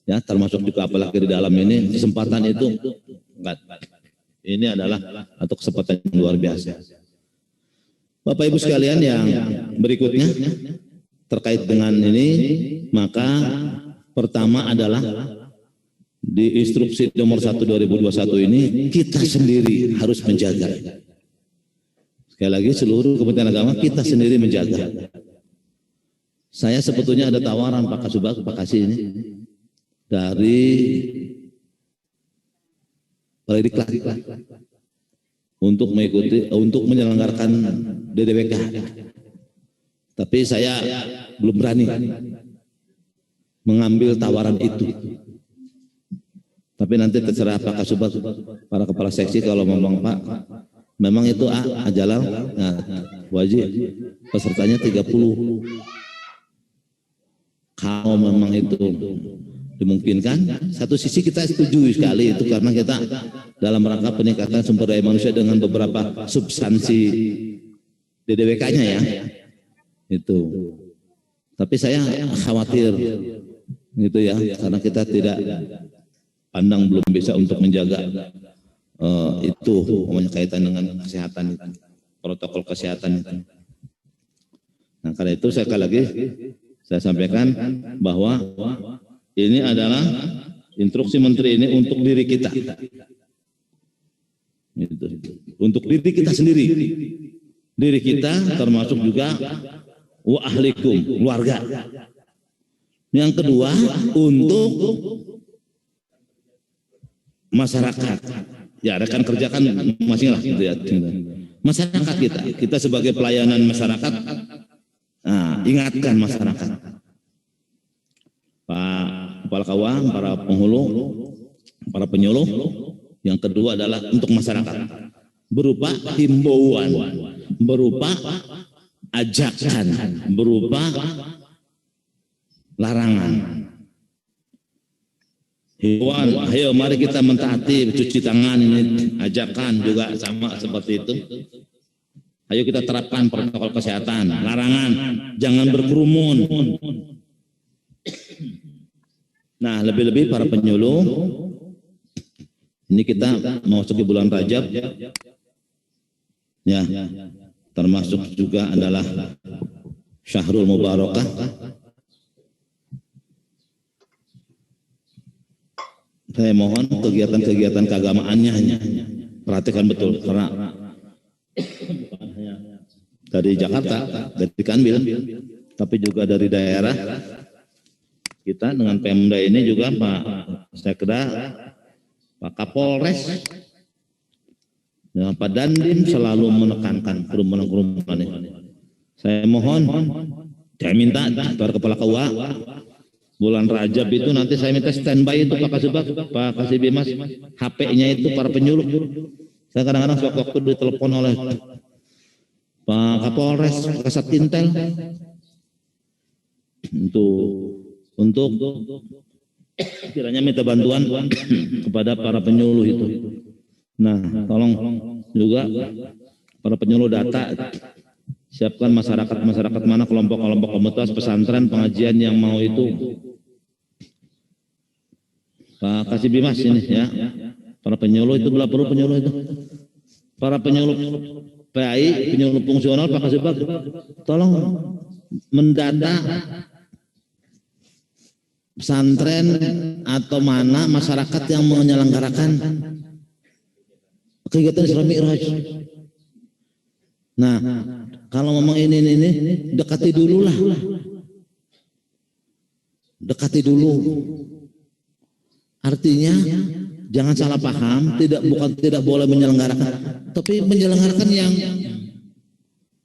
ya termasuk juga apalagi di dalam ini kesempatan itu enggak. Ini adalah atau kesempatan yang luar biasa. Bapak Ibu sekalian yang berikutnya terkait dengan ini, maka pertama adalah di instruksi nomor 1 2021 ini kita sendiri harus menjaga. Sekali lagi seluruh Kementerian Agama kita sendiri menjaga. Saya sebetulnya ada tawaran Pak Kasubag, Pak Kasih ini dari Balikdiklat untuk mengikuti untuk menyelenggarakan DDWK. Tapi saya belum berani mengambil tawaran itu. Tapi nanti terserah Pak Kasubag, para kepala seksi kalau ngomong Pak, memang itu Jalal, nah, wajib pesertanya 30. Kalau memang itu dimungkinkan, satu sisi kita setuju sekali itu karena kita dalam rangka peningkatan sumber daya manusia dengan beberapa substansi DDWK-nya ya, itu. Tapi saya khawatir gitu ya, karena kita tidak pandang belum bisa untuk menjaga itu namanya kaitan dengan kesehatan itu, protokol kesehatan itu. Nah karena itu sekali lagi saya sampaikan bahwa ini adalah instruksi menteri ini untuk diri kita, gitu. Untuk diri kita sendiri, diri kita termasuk juga wa ahlikum, keluarga. Yang kedua untuk masyarakat, ya rekan kerja kan masing-masing lah gitu ya. Masyarakat kita sebagai pelayanan masyarakat, nah, ingatkan masyarakat, Pak Kepala KUA, para penghulu, para penyuluh. Yang kedua adalah untuk masyarakat, berupa himbauan, berupa ajakan, berupa larangan. Himbauan, ayo mari kita mentaati cuci tangan, ini ajakan juga sama seperti itu. Ayo kita terapkan protokol kesehatan, larangan jangan berkerumun. Nah, lebih-lebih para penyuluh, ini kita mau masuk bulan Rajab, ya, termasuk juga adalah Syahrul Mubarakah. Saya mohon kegiatan-kegiatan keagamaannya hanya perhatikan betul, karena dari Jakarta, dari Kanwil, tapi juga dari daerah kita dengan Pemda ini juga Pak Sekda, Pak Kapolres, ya, Pak Dandim selalu menekankan kerumunan-kerumunan ini. Saya mohon, saya minta para kepala KUA, bulan Rajab itu nanti saya minta standby itu Pak Kasubag, Pak Kasih Bimas, HP-nya itu para penyuluh. Saya kadang-kadang waktu ditelepon oleh Pak Kapolres, Kasat Intel, untuk kiranya minta bantuan kepada para penyuluh itu. Nah, tolong juga para penyuluh data, siapkan masyarakat mana, kelompok-kelompok komunitas, pesantren, pengajian yang mau itu. Pak Kasih Bimas ini ya, para penyuluh itu bila perlu penyuluh itu, para penyuluh PAI, penyuluh fungsional Pak Kasubag, tolong mendata pesantren atau mana masyarakat yang menyelenggarakan kegiatan Isra Mi'raj. Nah, kalau memang ini dekati dulu lah, dekati dulu. Artinya jangan salah paham, bukan tidak boleh menyelenggarakan, tapi menyelenggarakan yang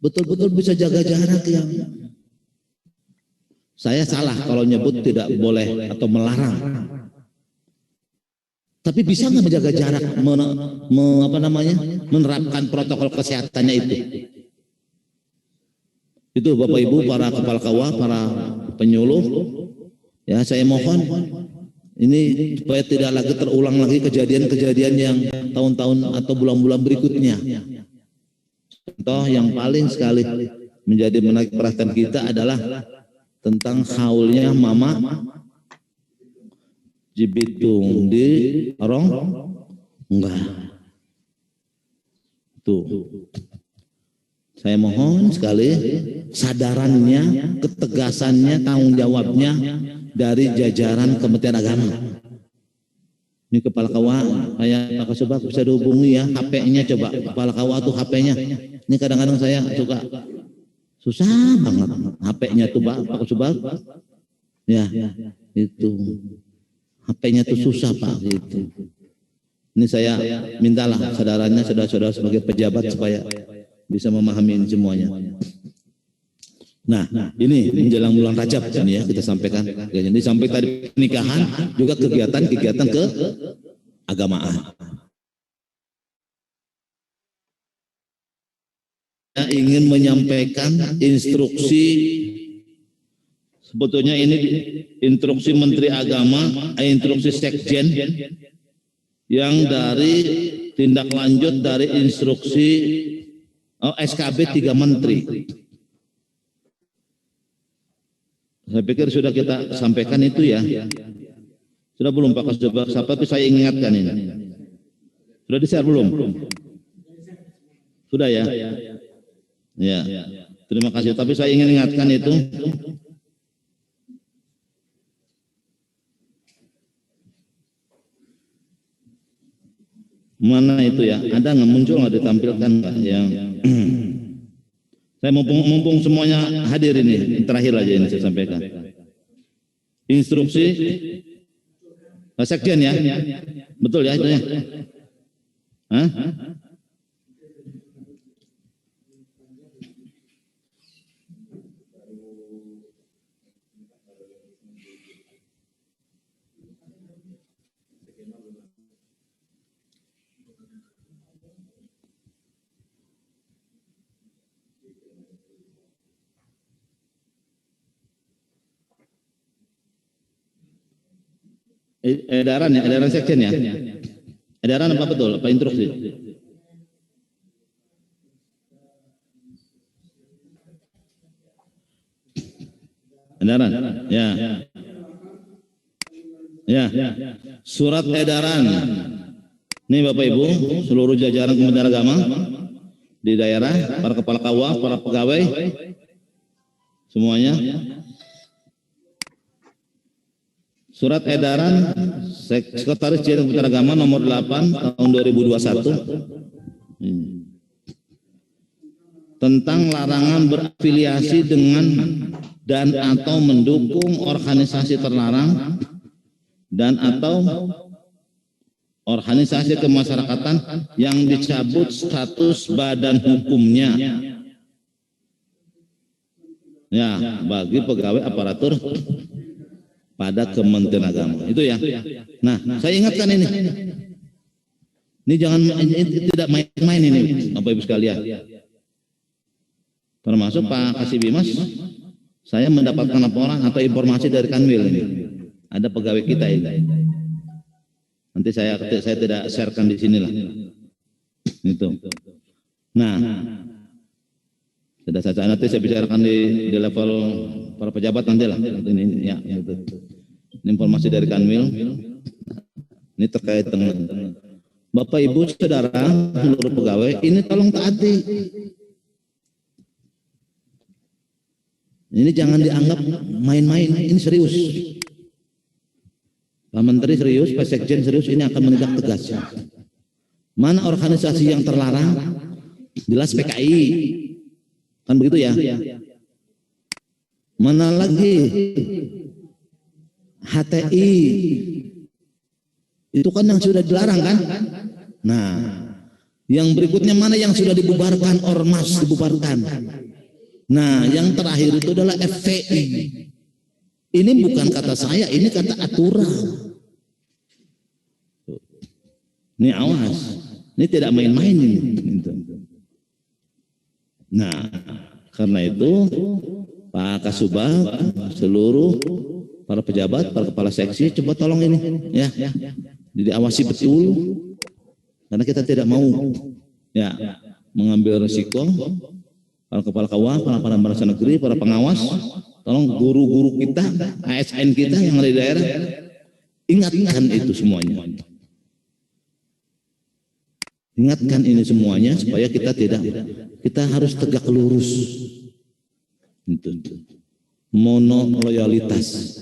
betul-betul bisa jaga jarak. Yang saya salah kalau nyebut tidak boleh atau melarang, tapi bisa nggak menjaga jarak, menerapkan protokol kesehatannya itu. Itu Bapak Ibu, para kepala kawah, para penyuluh, ya saya mohon ini supaya tidak lagi terulang lagi kejadian-kejadian yang tahun-tahun atau bulan-bulan berikutnya. Contoh yang paling sekali menjadi menarik perhatian kita adalah tentang haulnya Mama Jibitung di Orong enggak. Tuh. Saya mohon sekali sadarannya, ketegasannya, tanggung jawabnya dari jajaran Kementerian Agama. Ini kepala kawah, kayak Pak Kasubag bisa dihubungi ya, HP-nya coba. Kepala kawah tuh HP-nya. Ini kadang-kadang saya suka susah banget HP-nya tuh Pak Kasubag. Ya, itu. HP-nya tuh susah Pak gitu. Ini saya mintalah sadarannya saudara-saudara sebagai pejabat supaya bisa memahami ini semuanya. Nah, ini menjelang bulan Rajab ini ya kita sampaikan. Jadi sampai tadi pernikahan juga kegiatan-kegiatan keagamaan. Saya ingin menyampaikan instruksi, sebetulnya ini instruksi Menteri Agama, instruksi Sekjen yang dari tindak lanjut dari instruksi SKB 3 Menteri. Saya pikir sudah kita sampaikan itu ya. Sudah belum Pak Kasubag? Tapi saya ingatkan ini. Sudah di-share belum? Sudah ya? Ya. Terima kasih. Tapi saya ingin ingatkan itu. Mana itu ya? Ada nggak muncul nggak ditampilkan Pak yang saya mumpung semuanya hadir ini terakhir aja ini saya sampaikan. Instruksi Sekjen ya, betul ya itu ya? Hah? Edaran ya, edaran sekjen ya. Edaran apa betul? Apa instruksi? Edaran, ya. Ya, surat edaran. Ini Bapak Ibu, seluruh jajaran Kementerian Agama di daerah, para kepala kawah, para pegawai, semuanya. Surat edaran Sekretaris Jenderal Kementerian Agama nomor 8 tahun 2021 tentang larangan berafiliasi dengan dan atau mendukung organisasi terlarang dan atau organisasi kemasyarakatan yang dicabut status badan hukumnya ya bagi pegawai aparatur pada Kementerian Agama. Itu ya. Nah, saya ingatkan ini. Ini jangan ini tidak main-main ini, Bapak Ibu sekalian. Termasuk Pak Kasibimas, saya mendapatkan laporan atau informasi dari Kanwil ini. Ada pegawai kita ini. Nanti saya tidak sharekan di sinilah. Itu. Nah, sudah saja nanti saya bicarakan di level para pejabat nanti lah. Ini ya, gitu. Ini informasi dari Kanwil. Ini terkait dengan Bapak Ibu Saudara seluruh pegawai, ini tolong taati. Ini jangan dianggap main-main, ini serius. Pak Menteri serius, Pak Sekjen serius, ini akan menindak tegas. Mana organisasi yang terlarang? Jelas PKI. Kan begitu ya? Mana lagi HTI? Itu kan yang sudah dilarang kan? Nah, yang berikutnya mana yang sudah dibubarkan, ormas dibubarkan. Nah, yang terakhir itu adalah FPI. Ini bukan kata saya, ini kata aturan. Ini awas, ini tidak main-main ini. Nah, Karena itu Pak Kasubag, seluruh para pejabat, para kepala seksi, coba tolong ini ya, diawasi betul, karena kita tidak mau ya mengambil risiko. Para kepala KUA, para bahasa negeri, para pengawas, tolong guru-guru kita, ASN kita yang ada di daerah, ingatkan itu semuanya. Ingatkan ini semuanya supaya kita harus tegak lurus. Mono loyalitas.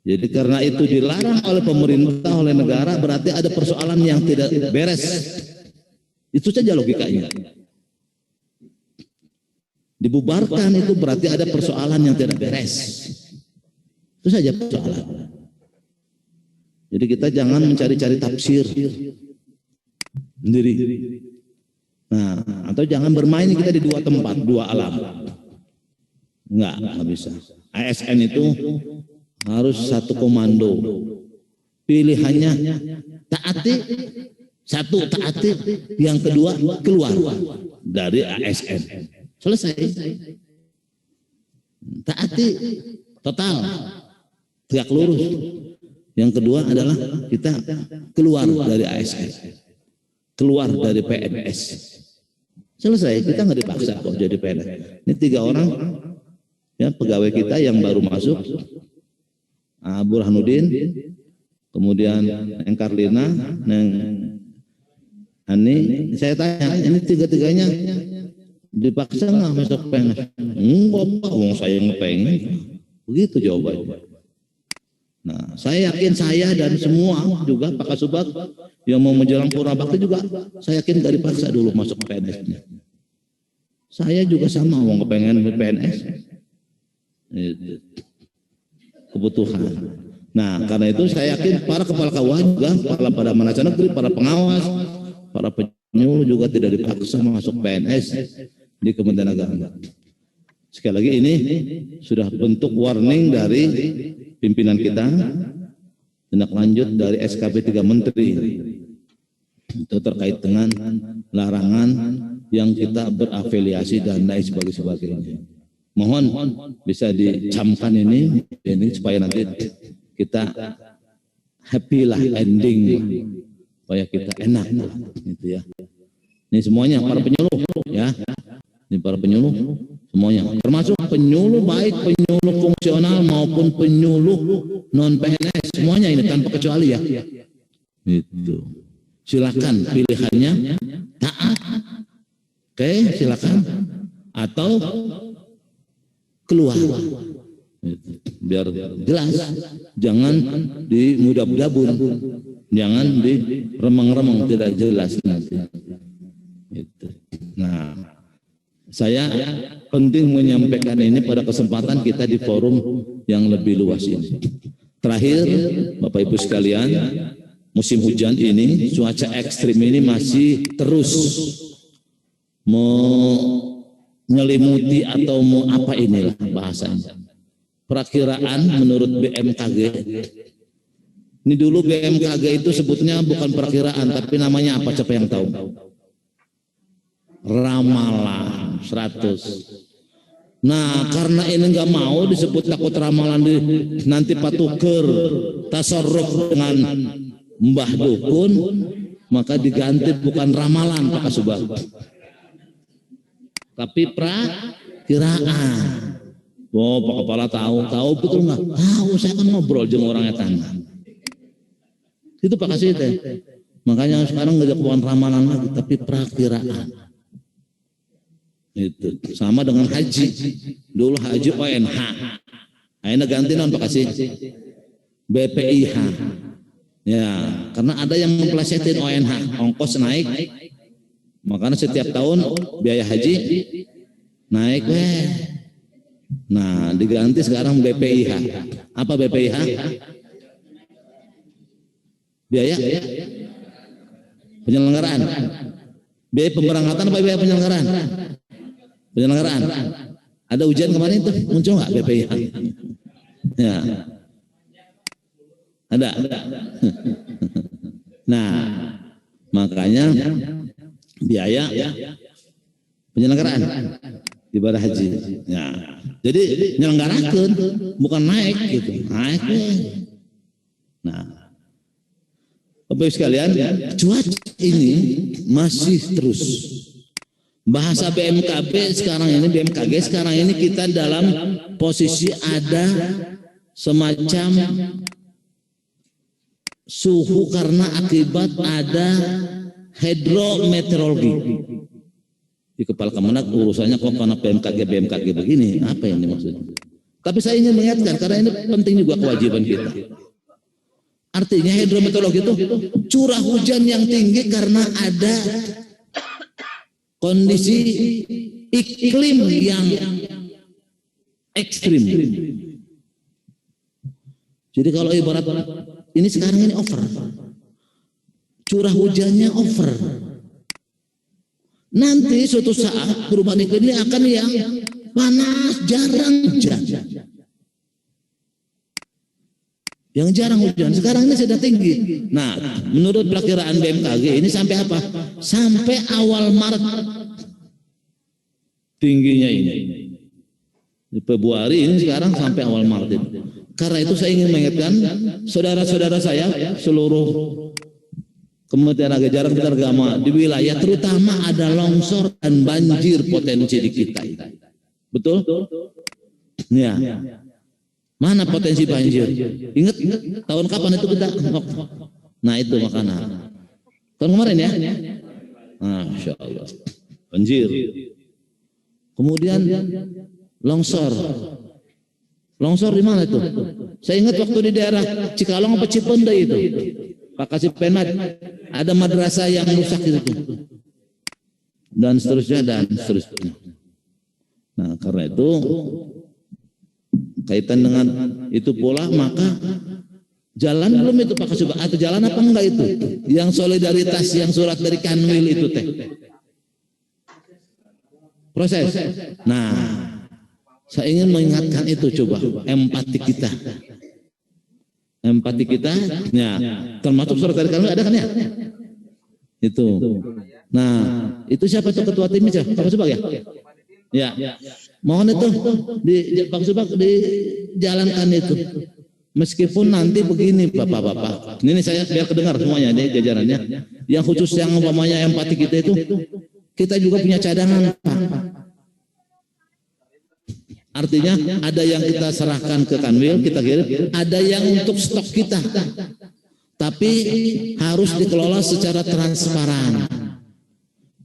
Jadi karena itu dilarang oleh pemerintah, oleh negara, berarti ada persoalan yang tidak beres. Itu saja logikanya. Dibubarkan itu berarti ada persoalan yang tidak beres. Itu saja persoalan. Jadi kita jangan mencari-cari tafsir sendiri. Nah, atau jangan bermain kita di dua tempat, dua alam. Enggak bisa. ASN itu harus satu komando. Pilihannya taati, satu taati, yang kedua keluar dari ASN. Selesai. Taati total, tegak lurus. Yang kedua adalah kita keluar dari ASN, keluar dari PNS. Selesai, kita nggak dipaksa kok jadi PNS. Ini 3 orang ya pegawai kita yang baru masuk, Burhanuddin, kemudian Neng Karlina, Neng Ani. Saya tanya, ini 3-tiganya dipaksa nggak masuk PNS? Enggak, Pak, wong saya ngepengen. Begitu jawabannya. Nah, saya yakin saya dan semua juga Pak Kasubag yang mau menjelang Purna Bakti juga, saya yakin gak dipaksa dulu masuk PNS-nya. Saya juga sama mau kepengen PNS. Kebutuhan. Nah, karena itu saya yakin para kepala KUA juga, para manajer negeri, para pengawas, para penyuluh juga tidak dipaksa masuk PNS di Kementerian Agama. Sekali lagi ini sudah bentuk warning dari pimpinan kita, tindak lanjut dari SKP 3 Menteri itu terkait dengan larangan yang kita berafiliasi dan lain sebagainya. Mohon bisa dicamkan ini supaya nanti kita happy lah, ending supaya kita enak gitu ya. Ini semuanya para penyuluh ya. Ini para penyuluh semuanya, termasuk penyuluh baik penyuluh fungsional maupun penyuluh non PNS, semuanya ini tanpa kecuali ya. Itu. Silakan pilihannya taat, oke, silakan, atau keluar. Biar jelas, jangan di mudah-mudabun, jangan di remang-remang tidak jelas nanti. Itu. Nah, saya penting menyampaikan ini pada kesempatan kita di forum yang lebih luas ini. Terakhir, Bapak Ibu sekalian, musim hujan ini, cuaca ekstrim ini masih terus menyelimuti atau apa inilah bahasanya. Perakiraan menurut BMKG. Ini dulu BMKG itu sebutnya bukan perakiraan, tapi namanya apa? Siapa yang tahu? Ramalan 100. Nah, karena ini nggak mau disebut takut ramalan nanti patuker tasarruf dengan Mbah Dukun, maka diganti bukan ramalan Pak Kasubag, tapi prakiraan. Oh, Pak Kepala tahu betul nggak? Tahu, saya kan ngobrol jeung orangnya tanah. Itu Pak Kasih teh. Makanya sekarang nggak bukan ramalan lagi, tapi prakiraan. Itu sama dengan haji. Dulu haji ONH, akhirnya ganti non Pak Kasih BPIH. Ya, karena ada yang memplesetin ONH, ongkos naik, makanya setiap tahun biaya haji naik. Nah, diganti sekarang BPIH. Apa BPIH? Biaya penyelenggaraan. Biaya pemberangkatan apa biaya penyelenggaraan? Penyelenggaraan. Ada ujian kemarin itu muncul nggak BPIH? Ya, ada. Nah, makanya biaya penyelenggaraan ibadah haji. Ya. Jadi nyelenggarakeun bukan naik gitu. Naik. Nah, Bapak sekalian, cuaca ini masih terus. Bahasa BMKG sekarang ini kita dalam posisi ada semacam suhu karena akibat ada hidrometeorologi. Di kepala Kemenak urusannya kok karena BMKG begini, apa ini maksudnya? Tapi saya ingin mengingatkan karena ini penting juga kewajiban kita. Artinya hidrometeorologi itu curah hujan yang tinggi karena ada kondisi iklim yang ekstrim. Jadi kalau ibarat ini sekarang ini over, curah hujannya over. Nanti suatu saat perubahan iklim ini akan yang panas, jarang hujan. Yang jarang hujan, sekarang ini sudah tinggi. Nah, menurut perkiraan BMKG ini sampai apa? Sampai awal Maret tingginya ini. Di Februari ini sekarang sampai awal Maret itu. Karena itu saya ingin mengingatkan saudara-saudara saya seluruh Kementerian Agama di wilayah terutama ada longsor dan banjir potensi di kita. Betul? Ya. Mana potensi banjir? Ingat tahun kapan itu kita? Nah itu makanya. Tahun kemarin ya? Masya Allah. Banjir. Kemudian longsor. Longsor di mana itu? Saya ingat waktu di daerah Cikalong apa Cipende itu. Pak Kasih Penat. Ada madrasah yang rusak itu. Dan seterusnya. Nah karena itu kaitan dengan itu pula maka jalan belum itu Pak Kasubag atau jalan apa enggak itu yang solidaritas yang surat dari Kanwil itu teh proses. Nah saya ingin mengingatkan itu coba empati kita ya termasuk surat dari Kanwil ada kan ya itu. Nah itu siapa tuh ketua timnya Pak Kasubag ya? Ya, mohon itu Pak Subag dijalankan itu. Meskipun nanti begini Bapak-bapak. Ini saya biar kedengar semuanya di jajarannya. Yang khusus yang umpamanya empati kita itu, kita juga punya cadangan Pak. Artinya ada yang kita serahkan ke Kanwil, kita kirim, ada yang untuk stok kita. Tapi harus dikelola secara transparan.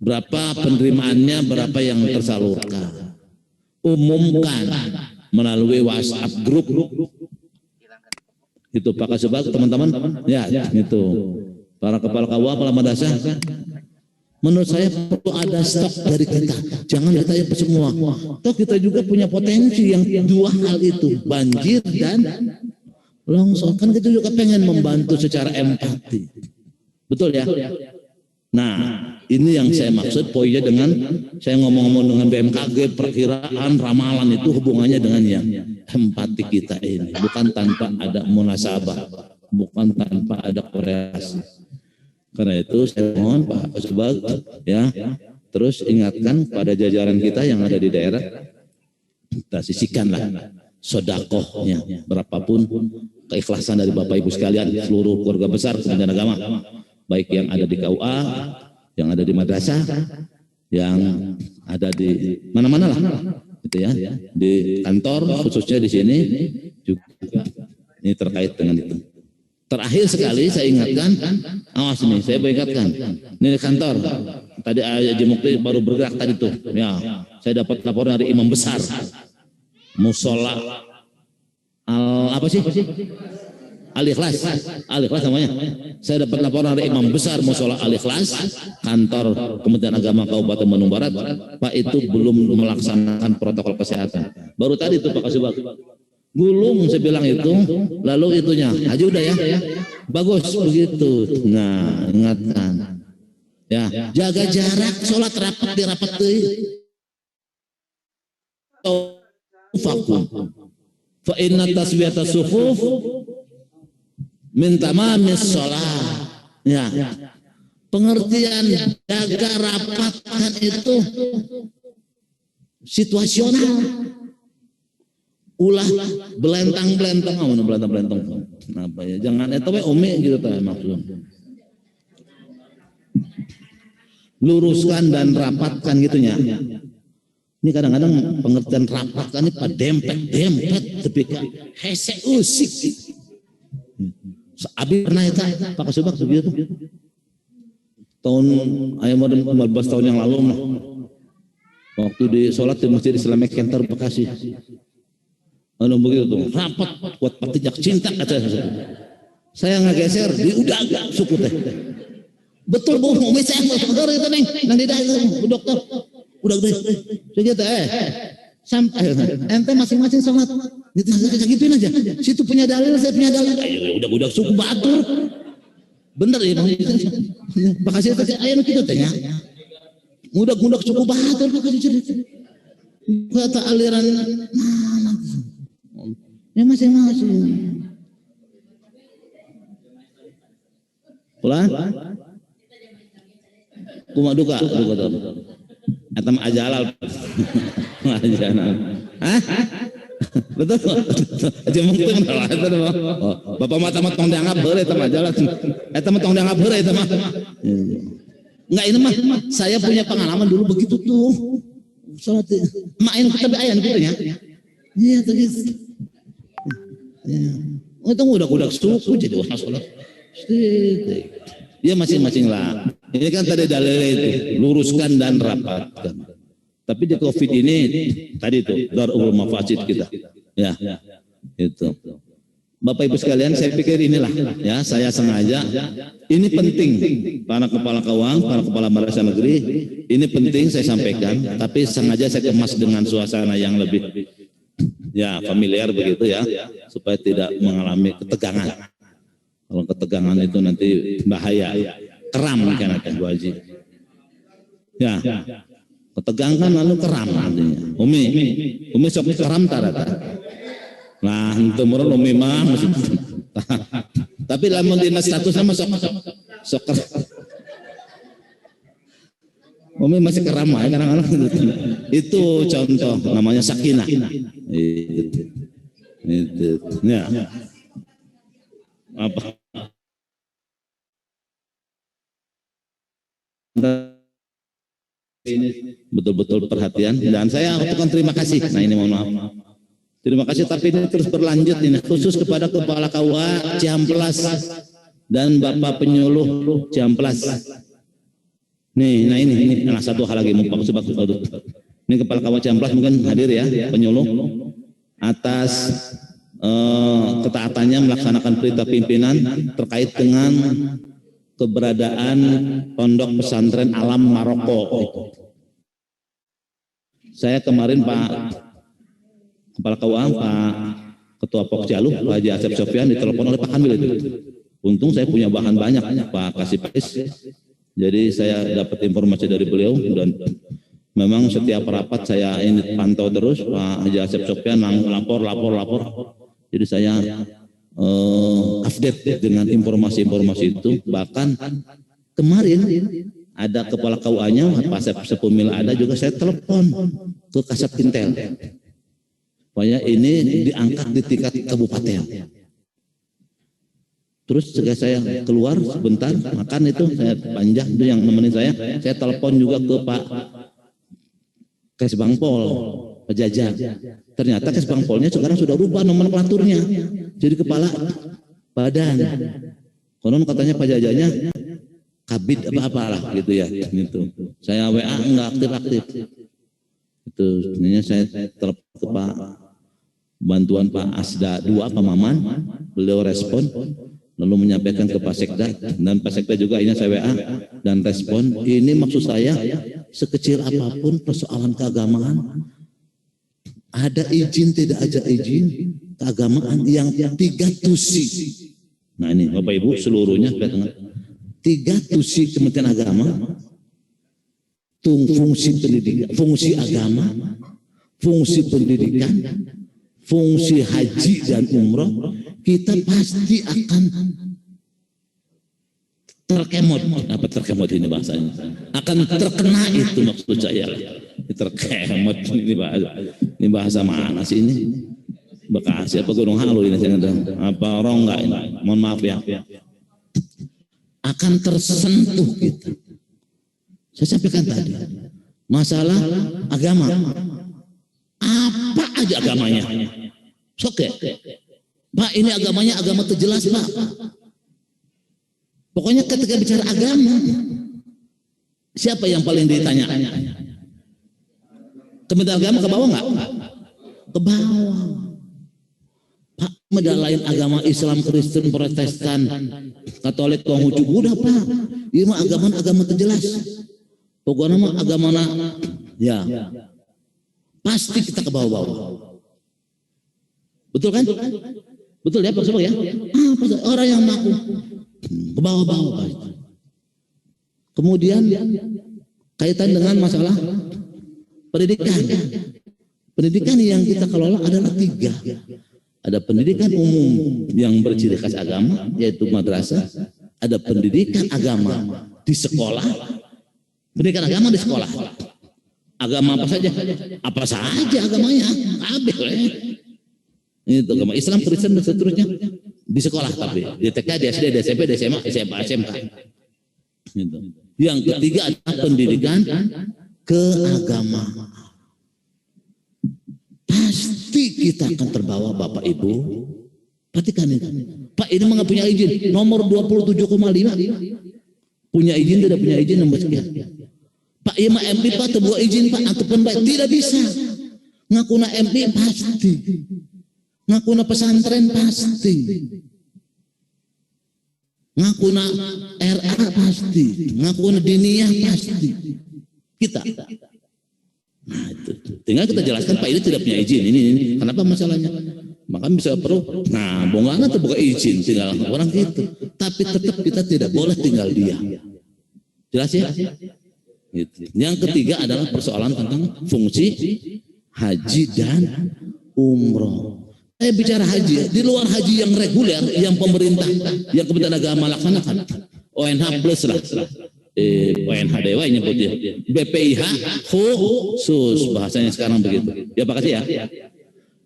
Berapa penerimaannya, berapa yang tersalurkan. Umumkan melalui WhatsApp grup. Itu Pak Kasubag, teman-teman. Ya, itu. Para kepala KUA, kepala madrasah. Menurut saya perlu ada stok dari kita. Jangan kita yang semua. Toh kita juga punya potensi yang dua hal itu. Banjir dan longsor. Kan kita juga pengen membantu secara empati. Betul ya? Nah, ini yang saya maksud poinnya dengan saya ngomong-ngomong dengan BMKG, perkiraan, ramalan itu hubungannya dengan yang empati kita ini. Bukan tanpa ada munasabah, bukan tanpa ada korelasi. Karena itu saya mohon Pak Kasubag ya, terus ingatkan pada jajaran kita yang ada di daerah, kita sisihkanlah sodakohnya berapapun, keikhlasan dari Bapak Ibu sekalian, seluruh keluarga besar Kementerian Agama. Baik yang ada di KUA, yang ada di madrasah, yang ada di mana-mana lah, gitu ya, di kantor khususnya di sini juga ini terkait dengan itu. Terakhir sekali saya ingatkan, awas nih, saya ingatkan, ini di kantor. Tadi Haji Mukti baru bergerak tadi tuh, ya, saya dapat laporan dari imam besar, musola, apa sih? Al-Ikhlas namanya. Saya dapat laporan dari imam besar musola Al-Ikhlas, kantor Kementerian Agama Kabupaten Bandung Barat, Pak itu belum melaksanakan protokol kesehatan. Baru tadi itu Pak Kasubag. Gulung saya bilang itu, lalu itunya, Haji udah ya, bagus begitu. Nah, ingatkan, ya, jaga jarak, sholat rapat di rapat fakum. Fa inna tasbihata sufuf min tamamis sholat. Ya, pengertian jaga rapatkan itu situasional. Ulah belentang-belentang, belentang-belentang. Apa ya? Jangan eta we ome gitu teh maksud. Luruskan dan rapatkan gitunya. Ini kadang-kadang pengertian rapatkan ini pada dempet tapi hese usik. Abi pernah eta Pak Kasubag begitu. Tahun aya 15 tahun yang lalu mah. Waktu di sholat di Masjid Islamic Center Bekasi. Anu begitu tuh, rapat kuat patijak cinta kata saya ngegeser di udah agak suku teh. Betul Bu, mau saya mau itu neng, nang di itu dokter. Udah segitu sampai ente masing-masing sholat. Gituin aja. Situ punya dalil, saya punya dalil. Ayo udah suku batur. Bener ya Bang. Bekasi teh aya nu kitu teh nya. Mudak suku batur Bekasi cerita. Kata aliran ya masing-masing. Pulang? Kuma duka tuh. Atam ajalal. Ajalal. Hah? Betul. Aja mungkin lah eta mah. Bapak mah tamat tong dianggap heureuy eta mah ajalal. Eta mah tong dianggap heureuy eta mah. Enggak ini mah saya punya pengalaman dulu begitu tuh. Salat main tapi aya kitu nya. Iya tuh gitu. Ya. Itu udah suku jadi orang sholat. Ya masing-masing lah. Ini kan tadi dalil itu luruskan dan rapatkan. Tapi di COVID ini tadi itu darul mafasid kita. Ya, itu. Bapak Ibu sekalian, saya pikir inilah ya saya sengaja. Ini penting para kepala keuangan, para kepala Madrasah Negeri. Ini penting saya sampaikan. Tapi sengaja saya kemas dengan suasana yang lebih ya familiar begitu ya, supaya tidak mengalami ketegangan. Kalau ketegangan itu nanti bahaya, keram kan Bu Haji. Ya, ketegangan lalu keram nantinya. Umi sok keram tarata. Nah, itu murah Umi mah masih. Tapi lamun dina status sama sok Umi masih keram ya kadang-kadang. Itu contoh namanya sakinah. Itu. Ya. Apa? Ini betul-betul perhatian dan saya ucapkan terima kasih. Nah ini mohon maaf. Terima kasih tapi ini terus berlanjut ini khusus kepada Kepala KUA Ciamplas dan Bapak Penyuluh Ciamplas. Nih, nah ini nah satu hal lagi Pak Subag. Ini Kepala KUA Ciamplas mungkin hadir ya, penyuluh atas ketaatannya melaksanakan perintah pimpinan terkait dengan keberadaan pondok pesantren Alam Maroko. Saya kemarin Pak Kepala KUA, Pak Ketua Pokjalu, Pak Haji Asep Sofyan ditelepon oleh Pak Kamil itu. Untung saya punya bahan banyak Pak Kasipais. Jadi saya dapat informasi dari beliau dan memang setiap rapat saya ini pantau terus Pak Haji Asep Sofyan lapor. Jadi saya update dengan informasi-informasi itu. Bahkan kemarin ada kepala KUA-nya Pak Asep Sepumil ada juga saya telepon ke Kasat Intel. Supaya ini diangkat di tingkat kabupaten. Terus setelah saya keluar sebentar makan itu saya panjang itu yang nemenin saya telepon juga ke Pak Kesbangpol Pak Jaja. Ternyata Kesbangpolnya sekarang sudah rubah nomenklaturnya jadi kepala badan. Konon katanya Pak Jajanya kabid apa-apalah gitu ya. Gitu. Saya WA enggak aktif. Itu sebenarnya saya telepon ke Pak bantuan Pak Asda 2 Pak Maman, beliau respon lalu menyampaikan ke Pak Sekda dan Pak Sekda juga ini saya WA dan respon. Ini maksud saya sekecil apapun persoalan keagamaan ada izin tidak ada izin keagamaan yang 3 tusi. Nah ini Bapak Ibu seluruhnya 3 tusi Kementerian Agama, fungsi pendidikan, fungsi agama, fungsi pendidikan, fungsi haji dan umroh, kita pasti akan terkemot. Apa terkemot ini bahasanya? Akan terkena itu maksud saya. Terkemot ini bahasa mana sih ini? Bekasi apa Gunung Halu ini saya nggak apa Rongga ini. Mohon maaf ya. Akan tersentuh kita. Saya sampaikan tadi masalah agama. Apa aja agamanya? Oke. Pak, ini agamanya agama terjelas, Pak. Pokoknya ketika bicara agama, siapa yang paling ditanya? Kementerian Agama ke bawah nggak? Ke bawah. Pak, medal lain agama Islam, Kristen, Protestan, Katolik, Konghucu, udah Pak. Ini mah agama terjelas. Pokoknya mah agama ya pasti kita ke bawah-bawah. Betul kan? Betul ya Pak Sobo ya? Orang yang mengaku ke bawah-bawah. Kemudian kaitan dengan masalah pendidikan. Pendidikan yang kita kelola adalah 3. Ada pendidikan umum yang berciri khas agama, yaitu madrasah. Ada pendidikan agama di sekolah. Pendidikan agama di sekolah. Agama apa saja? Apa saja agamanya? Habis itu agama Islam, Kristen dan seterusnya di sekolah, tapi di TK, di SD, di SMP, di SMA, SMA, SMK. Gitu. Yang ketiga adalah pendidikan keagamaan. Pasti kita akan terbawa Bapak Ibu. Perhatikan ini. Pak, ini mah nggak punya izin. Nomor 27,5. Punya izin, tidak punya izin, nomor sekian. Pak, iya mah MP Pak, terbuat izin Pak, ataupun baik. Tidak bisa. Ngakuna MP pasti. Ngakuna pesantren pasti. Ngakuna RA pasti. Ngakuna diniyah pasti. Kita. Nah itu. Tinggal kita jelaskan Pak ini tidak punya izin. Ini. Kenapa masalahnya? Maka bisa perlu. Nah, bongangan atau bukan izin tinggal orang gitu. Tapi tetap kita tidak boleh tinggal dia. Jelas ya? Gitu. Yang ketiga adalah persoalan tentang fungsi haji dan umroh. Saya bicara haji, di luar haji yang reguler, yang pemerintah, yang Kementerian Agama laksanakan, ONH plus lah, ONH Dewa nyebutnya, BPIH khusus, bahasanya sekarang begitu. Ya Pak kasih ya.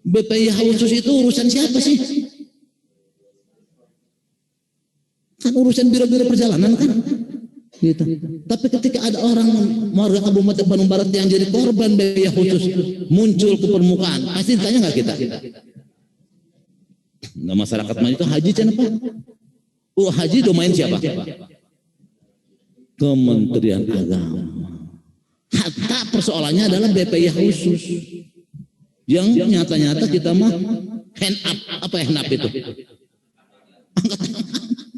BPIH khusus itu urusan siapa sih? Kan urusan biro-biro perjalanan kan? Gitu. Tapi ketika ada orang warga Kabupaten Bandung Barat yang jadi korban BPIH khusus muncul ke permukaan, pasti ditanya nggak kita? Nah masyarakat itu haji apa? Haji domain siapa? Kementerian Agama. Hatta persoalannya adalah BPIH khusus. Yang nyata-nyata kita mah hand up. Apa hand up itu?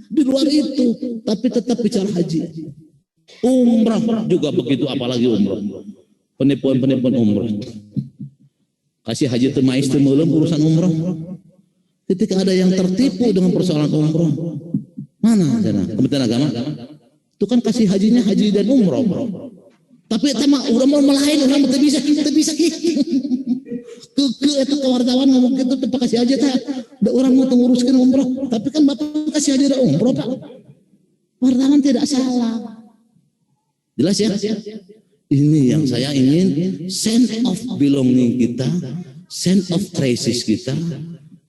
Di luar itu. Tapi tetap bicara haji. Umrah juga begitu, apalagi umrah. Penipuan-penipuan umrah. Kasih haji temais temulem urusan umrah. Ketika ada yang tertipu dengan persoalan umroh, mana sana Kementerian Agama? Itu kan kasih hajinya haji dan umroh. Tapi tema udah mau melain orang tidak bisa ke itu ke wartawan ngomong gitu tempat kasih haji tak. Ada orang mau nguruskan umroh, tapi kan Bapak kasih haji dan umroh Pak. Wartawan tidak salah. Jelas ya? Ini yang saya ingin, sense of belonging kita, sense of crisis kita.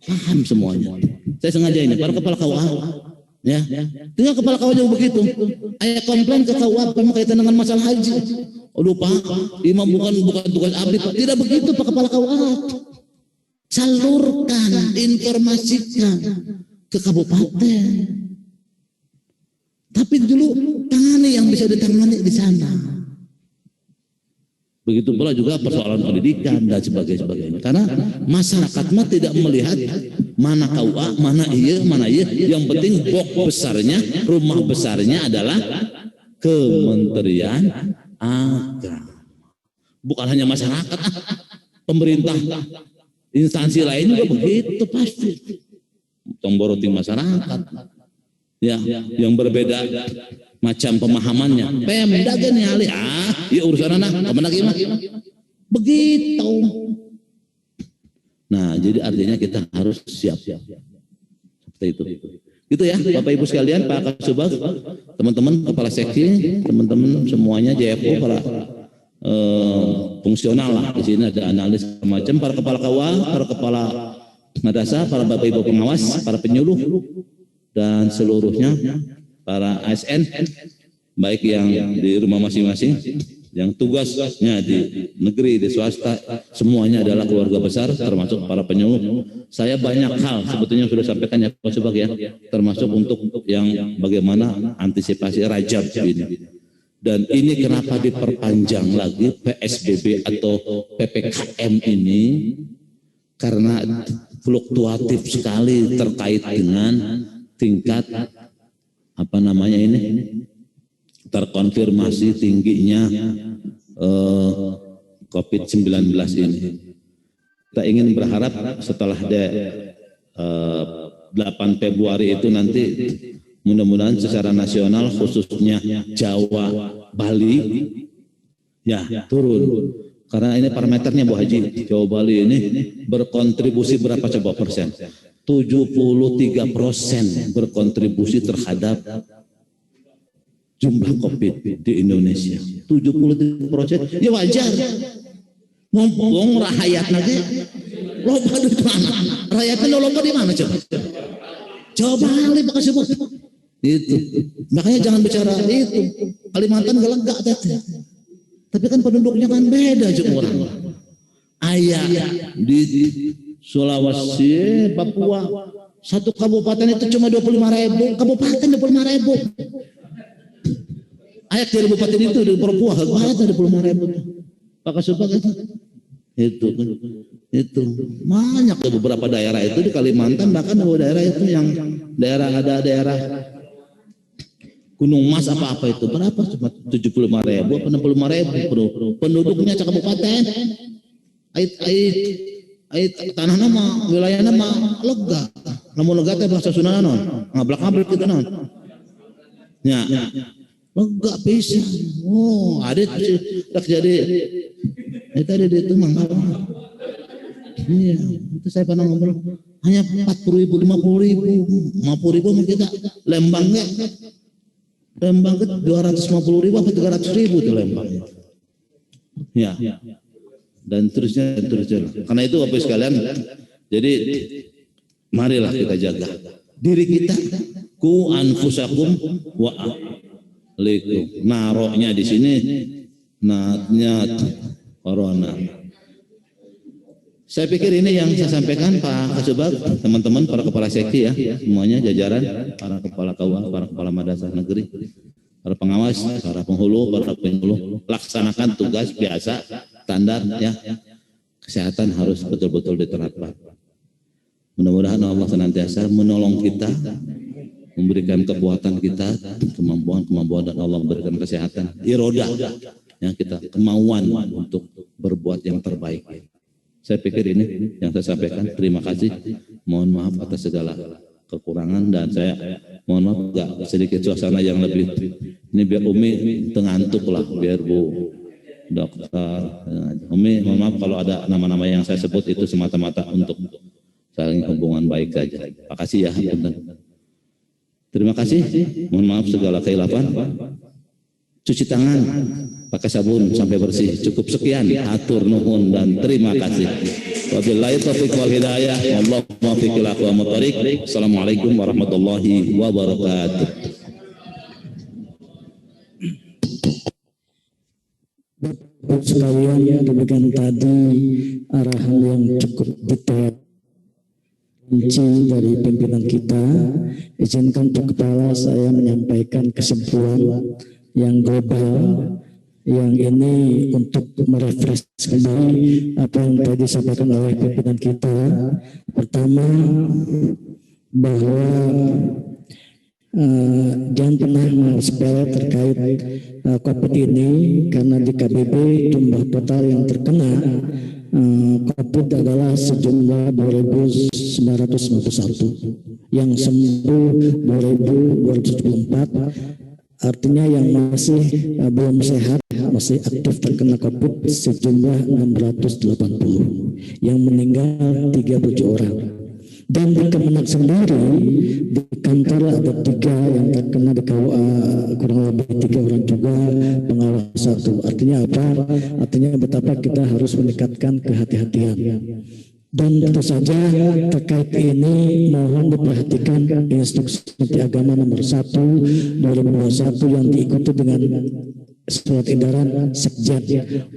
Paham semuanya. Saya sengaja ini para kepala KUA, ya. Tinggal kepala KUA juga begitu. Ayah komplain ke KUA berkaitan dengan masalah haji. Aduh Pak, imam bukan tugas abdi Pak. Tidak begitu Pak kepala KUA. Salurkan, informasikan ke kabupaten. Tapi dulu tangani yang bisa ditangani di sana. Begitu pula juga persoalan pendidikan dan sebagainya. Karena masyarakat mah tidak melihat mana KUA, mana iya. Yang penting box besarnya, rumah besarnya adalah Kementerian Agama. Bukan hanya masyarakat, pemerintah, instansi lain juga begitu pasti. Tomboroting masyarakat, ya, yang berbeda macam pemahamannya. Pemda gini ali ya urusan anak kemana gimana begitu. Nah jadi artinya kita harus siap seperti itu. Gitu ya Bapak Ibu sekalian, Pak Kasubag, teman-teman kepala seksi, teman-teman semuanya JFO, para fungsional lah. Di sini ada analis macam, para kepala KUA, para kepala madrasah, para Bapak Ibu pengawas, para penyuluh, dan seluruhnya para ASN, baik yang di rumah masing-masing, yang tugasnya di negeri, di swasta, semuanya adalah keluarga besar, termasuk para penyuluh. Saya banyak hal sebetulnya sudah sampaikan ya Pak Subag ya, termasuk untuk yang bagaimana antisipasi Rajab ini. Dan ini kenapa diperpanjang lagi PSBB atau PPKM ini, karena fluktuatif sekali terkait dengan tingkat apa namanya ini, terkonfirmasi tingginya COVID-19 ini. Kita ingin berharap setelah 8 Februari itu nanti mudah-mudahan secara nasional khususnya Jawa, Bali ya turun. Karena ini parameternya Bu Haji, Jawa Bali ini berkontribusi berapa coba persen? 73% berkontribusi terhadap jumlah COVID di Indonesia. 73%, ya wajar. Ngomong rahayat lagi, loba di mana? Rakyatnya loba di mana coba? Jawa Bali Pak Kasubag. Itu. Makanya jangan bicara itu. Kalimantan gak lega tete. Tapi kan penduduknya kan beda juga orang. Ayah di Sulawesi, Papua, satu kabupaten itu cuma 25.000, kabupaten 25.000. Ayat dari kabupaten itu di Papua, kabupaten 25.000. Pak Kasubag itu banyak beberapa daerah itu di Kalimantan, bahkan beberapa daerah itu yang daerah Gunung Mas apa itu berapa, cuma 75.000 apa 65.000 penduduknya kabupaten. Ait tanah nama wilayah nama lega, namun lega teh bahasa Sunda naon ngablak-ngablak gitu naon nya lega pisan. Oh ada tak jadi itu ada di itu mangga. Iya itu saya pernah ngobrol hanya 40.000 50.000 mah kita Lembang ke 250.000 apa 300.000 itu Lembang ya. Dan terusnya. Karena itu Bapak sekalian, jadi marilah kita jaga diri kita, ku anfusakum wa ahlikum. Naroknya di sini natnya corona. Saya pikir ini yang saya sampaikan Pak Kasubag, teman-teman para kepala seksi ya, semuanya jajaran, para kepala KUA, para kepala madrasah negeri, para pengawas, para penghulu, para penyuluh, laksanakan tugas biasa standar ya. Kesehatan harus betul-betul diterapkan. Mudah-mudahan Allah senantiasa menolong kita, memberikan kekuatan kita, kemampuan dan Allah memberikan kesehatan, irodah yang kita kemauan untuk berbuat yang terbaik. Saya pikir ini yang saya sampaikan. Terima kasih. Mohon maaf atas segala kekurangan dan saya mohon maaf agak sedikit suasana yang lebih ini biar Umi tengantuk lah, biar Bu Dokter Umi mohon maaf kalau ada nama-nama yang saya sebut itu semata-mata untuk saling hubungan baik saja. Terima kasih ya. Terima kasih. Mohon maaf segala kekhilafan. Cuci tangan pakai sabun sampai bersih. Cukup sekian. Atur nuhun dan terima kasih. Wabillahi taufiq wal hidayah. Wallahu muwaffiq ila aqwamit thoriq. Assalamualaikum warahmatullahi wabarakatuh. Bapak sekalian, demikian tadi arahan yang cukup detail dari pimpinan kita. Izinkan untuk kepala saya menyampaikan kesimpulan yang global, yang ini untuk merefresh kembali apa yang tadi disampaikan oleh pimpinan kita. Pertama, bahwa jangan pernah sepele terkait COVID ini, karena di KBB jumlah total yang terkena COVID adalah sejumlah 2.951, yang sembuh 2.274, artinya yang masih belum sehat, masih aktif terkena COVID sejumlah 680, yang meninggal 37 orang. Dan di Kemenak sendiri, di kantor ada 3 yang terkena di KUA, kurang lebih 3 orang juga, pengawas 1. Artinya apa? Artinya betapa kita harus meningkatkan kehati-hatian. Dan tentu saja terkait ini mohon diperhatikan instruksi Menteri Agama nomor 1 2021 yang diikuti dengan surat edaran Sekjen.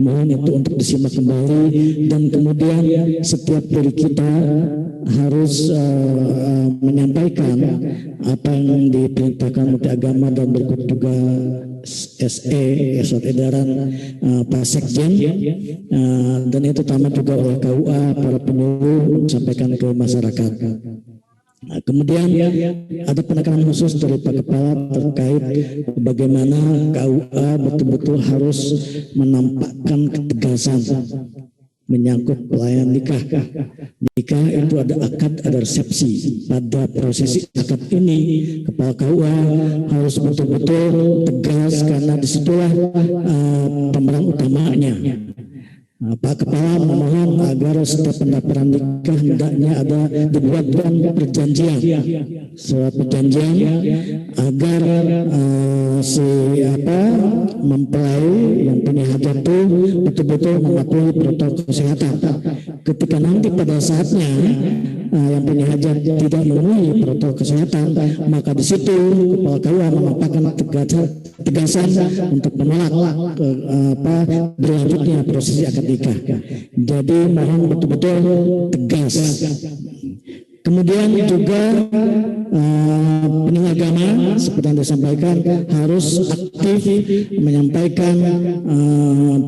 Mohon itu untuk disimak kembali, dan kemudian setiap dari kita harus menyampaikan apa yang diperintahkan Menteri Agama dan berikut juga surat edaran Pak Sekjen, dan itu utama juga oleh KUA, para penyuluh sampaikan ke masyarakat. Nah, kemudian ada penekanan khusus dari Pak Kepala terkait bagaimana KUA betul-betul harus menampakkan ketegasan menyangkut pelayanan nikah. Nikah itu ada akad, ada resepsi. Pada prosesi akad ini, Kepala KUA harus betul-betul tegas karena disitulah pemeran utamanya. Pak Kepala memohon agar setiap pendaftaran nikah hendaknya ada dibuatkan perjanjian, surat perjanjian agar mempelai yang punya hajat itu betul-betul mematuhi protokol kesehatan. Ketika nanti pada saatnya yang punya hajat tidak memenuhi protokol kesehatan, maka di situ Kepala KUA menampakkan tegasan untuk menolak berlanjutnya prosesi akad nikah. Jadi mohon betul-betul tegas. Kemudian juga penyelenggara agama seperti yang disampaikan harus aktif menyampaikan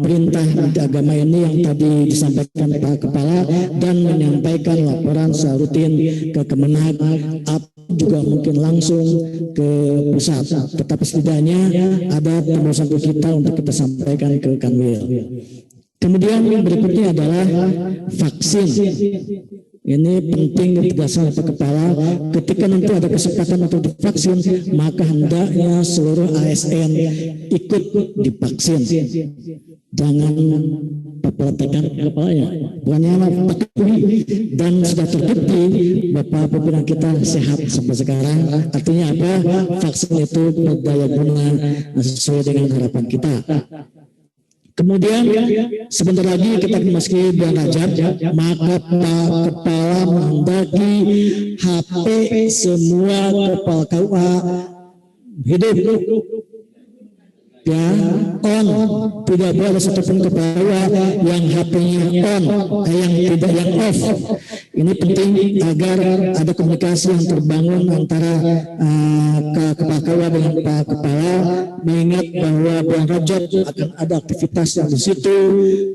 perintah Menteri Agama ini yang tadi disampaikan Pak Kepala, dan menyampaikan laporan serutin ke Kemenak, juga mungkin langsung ke pusat. Tetapi setidaknya ada terobosan kita untuk kita sampaikan ke Kanwil. Kemudian berikutnya adalah vaksin. Ini penting ditegaskan Pak Kepala, ketika nanti ada kesempatan untuk divaksin, maka hendaknya seluruh ASN ikut divaksin. Jangan tekan kepalanya, bukannya pakai, dan sudah terbukti Bapak pimpinan kita sehat sampai sekarang. Artinya apa? Vaksin itu berdaya guna sesuai dengan harapan kita. Kemudian sebentar lagi kita memasuki bulan Rajab, maka Pak Kepala menghendaki HP semua kepala KUA hidup ya on, tidak boleh ada satupun kepala yang HP-nya on, yang off. Ini penting agar ada komunikasi yang terbangun antara kepala KUA dengan Pak Kepala, mengingat bahwa bulan Rajab akan ada aktivitas yang di situ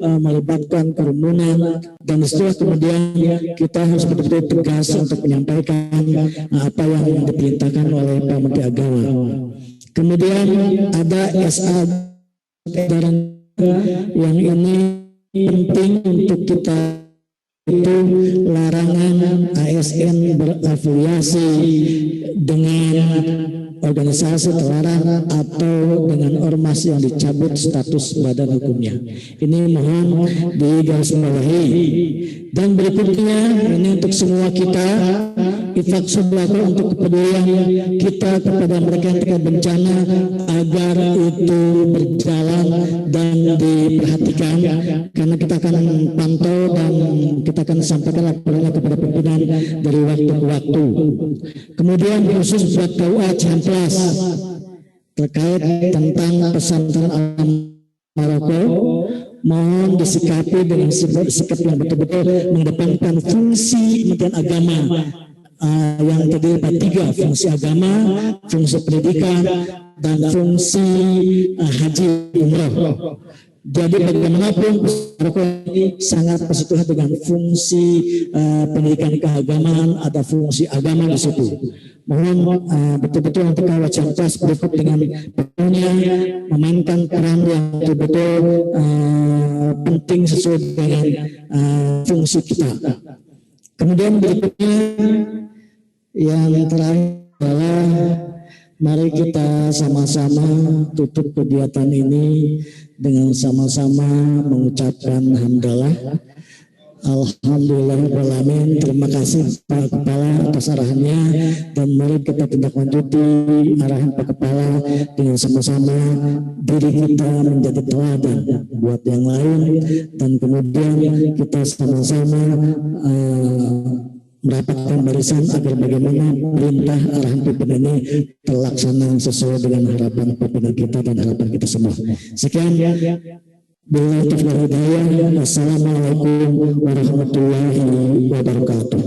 melibatkan kerumunan, dan setelah kemudian kita harus betul-betul tegas untuk menyampaikan apa yang diperintahkan oleh Pak Menteri Agama. Kemudian ada SA edaran yang ini penting untuk kita, itu larangan ASN berafiliasi dengan organisasi terlarang atau dengan ormas yang dicabut status badan hukumnya. Ini mohon digarisbawahi. Dan berikutnya ini untuk semua kita, infak sembako untuk kepedulian kita kepada mereka yang terkena bencana agar itu berjalan dan diperhatikan, karena kita akan pantau dan kita akan sampaikan laporannya kepada pimpinan dari waktu ke waktu. Kemudian khusus buat KUA Ciamplas terkait tentang pesantren Alam Maroko, mohon disikapi dengan sikap yang betul-betul mengedepankan fungsi Kementerian Agama yang terdiri dari 3, fungsi agama, fungsi pendidikan, dan fungsi haji umroh. Jadi bagaimanapun Maroko ini sangat bersentuhan dengan fungsi pendidikan keagamaan, ada fungsi agama di situ. Mohon betul-betul untuk KUA Ciamplas berikut dengan penuhnya memainkan peran yang betul-betul penting sesuai dengan fungsi kita. Kemudian berikutnya yang terakhir adalah mari kita sama-sama tutup kegiatan ini dengan sama-sama mengucapkan hamdalah. Alhamdulillahirrahmanirrahim. Terima kasih Pak Kepala atas arahannya, dan mari kita tindak lanjuti arahan Pak Kepala dengan sama-sama diri kita menjadi teladan buat yang lain, dan kemudian kita sama-sama merapatkan barisan agar bagaimana perintah arahan pimpinan ini terlaksana sesuai dengan harapan pimpinan kita dan harapan kita semua. Sekian. Bila taufiq wal hidayah. Wassalamualaikum warahmatullahi wabarakatuh.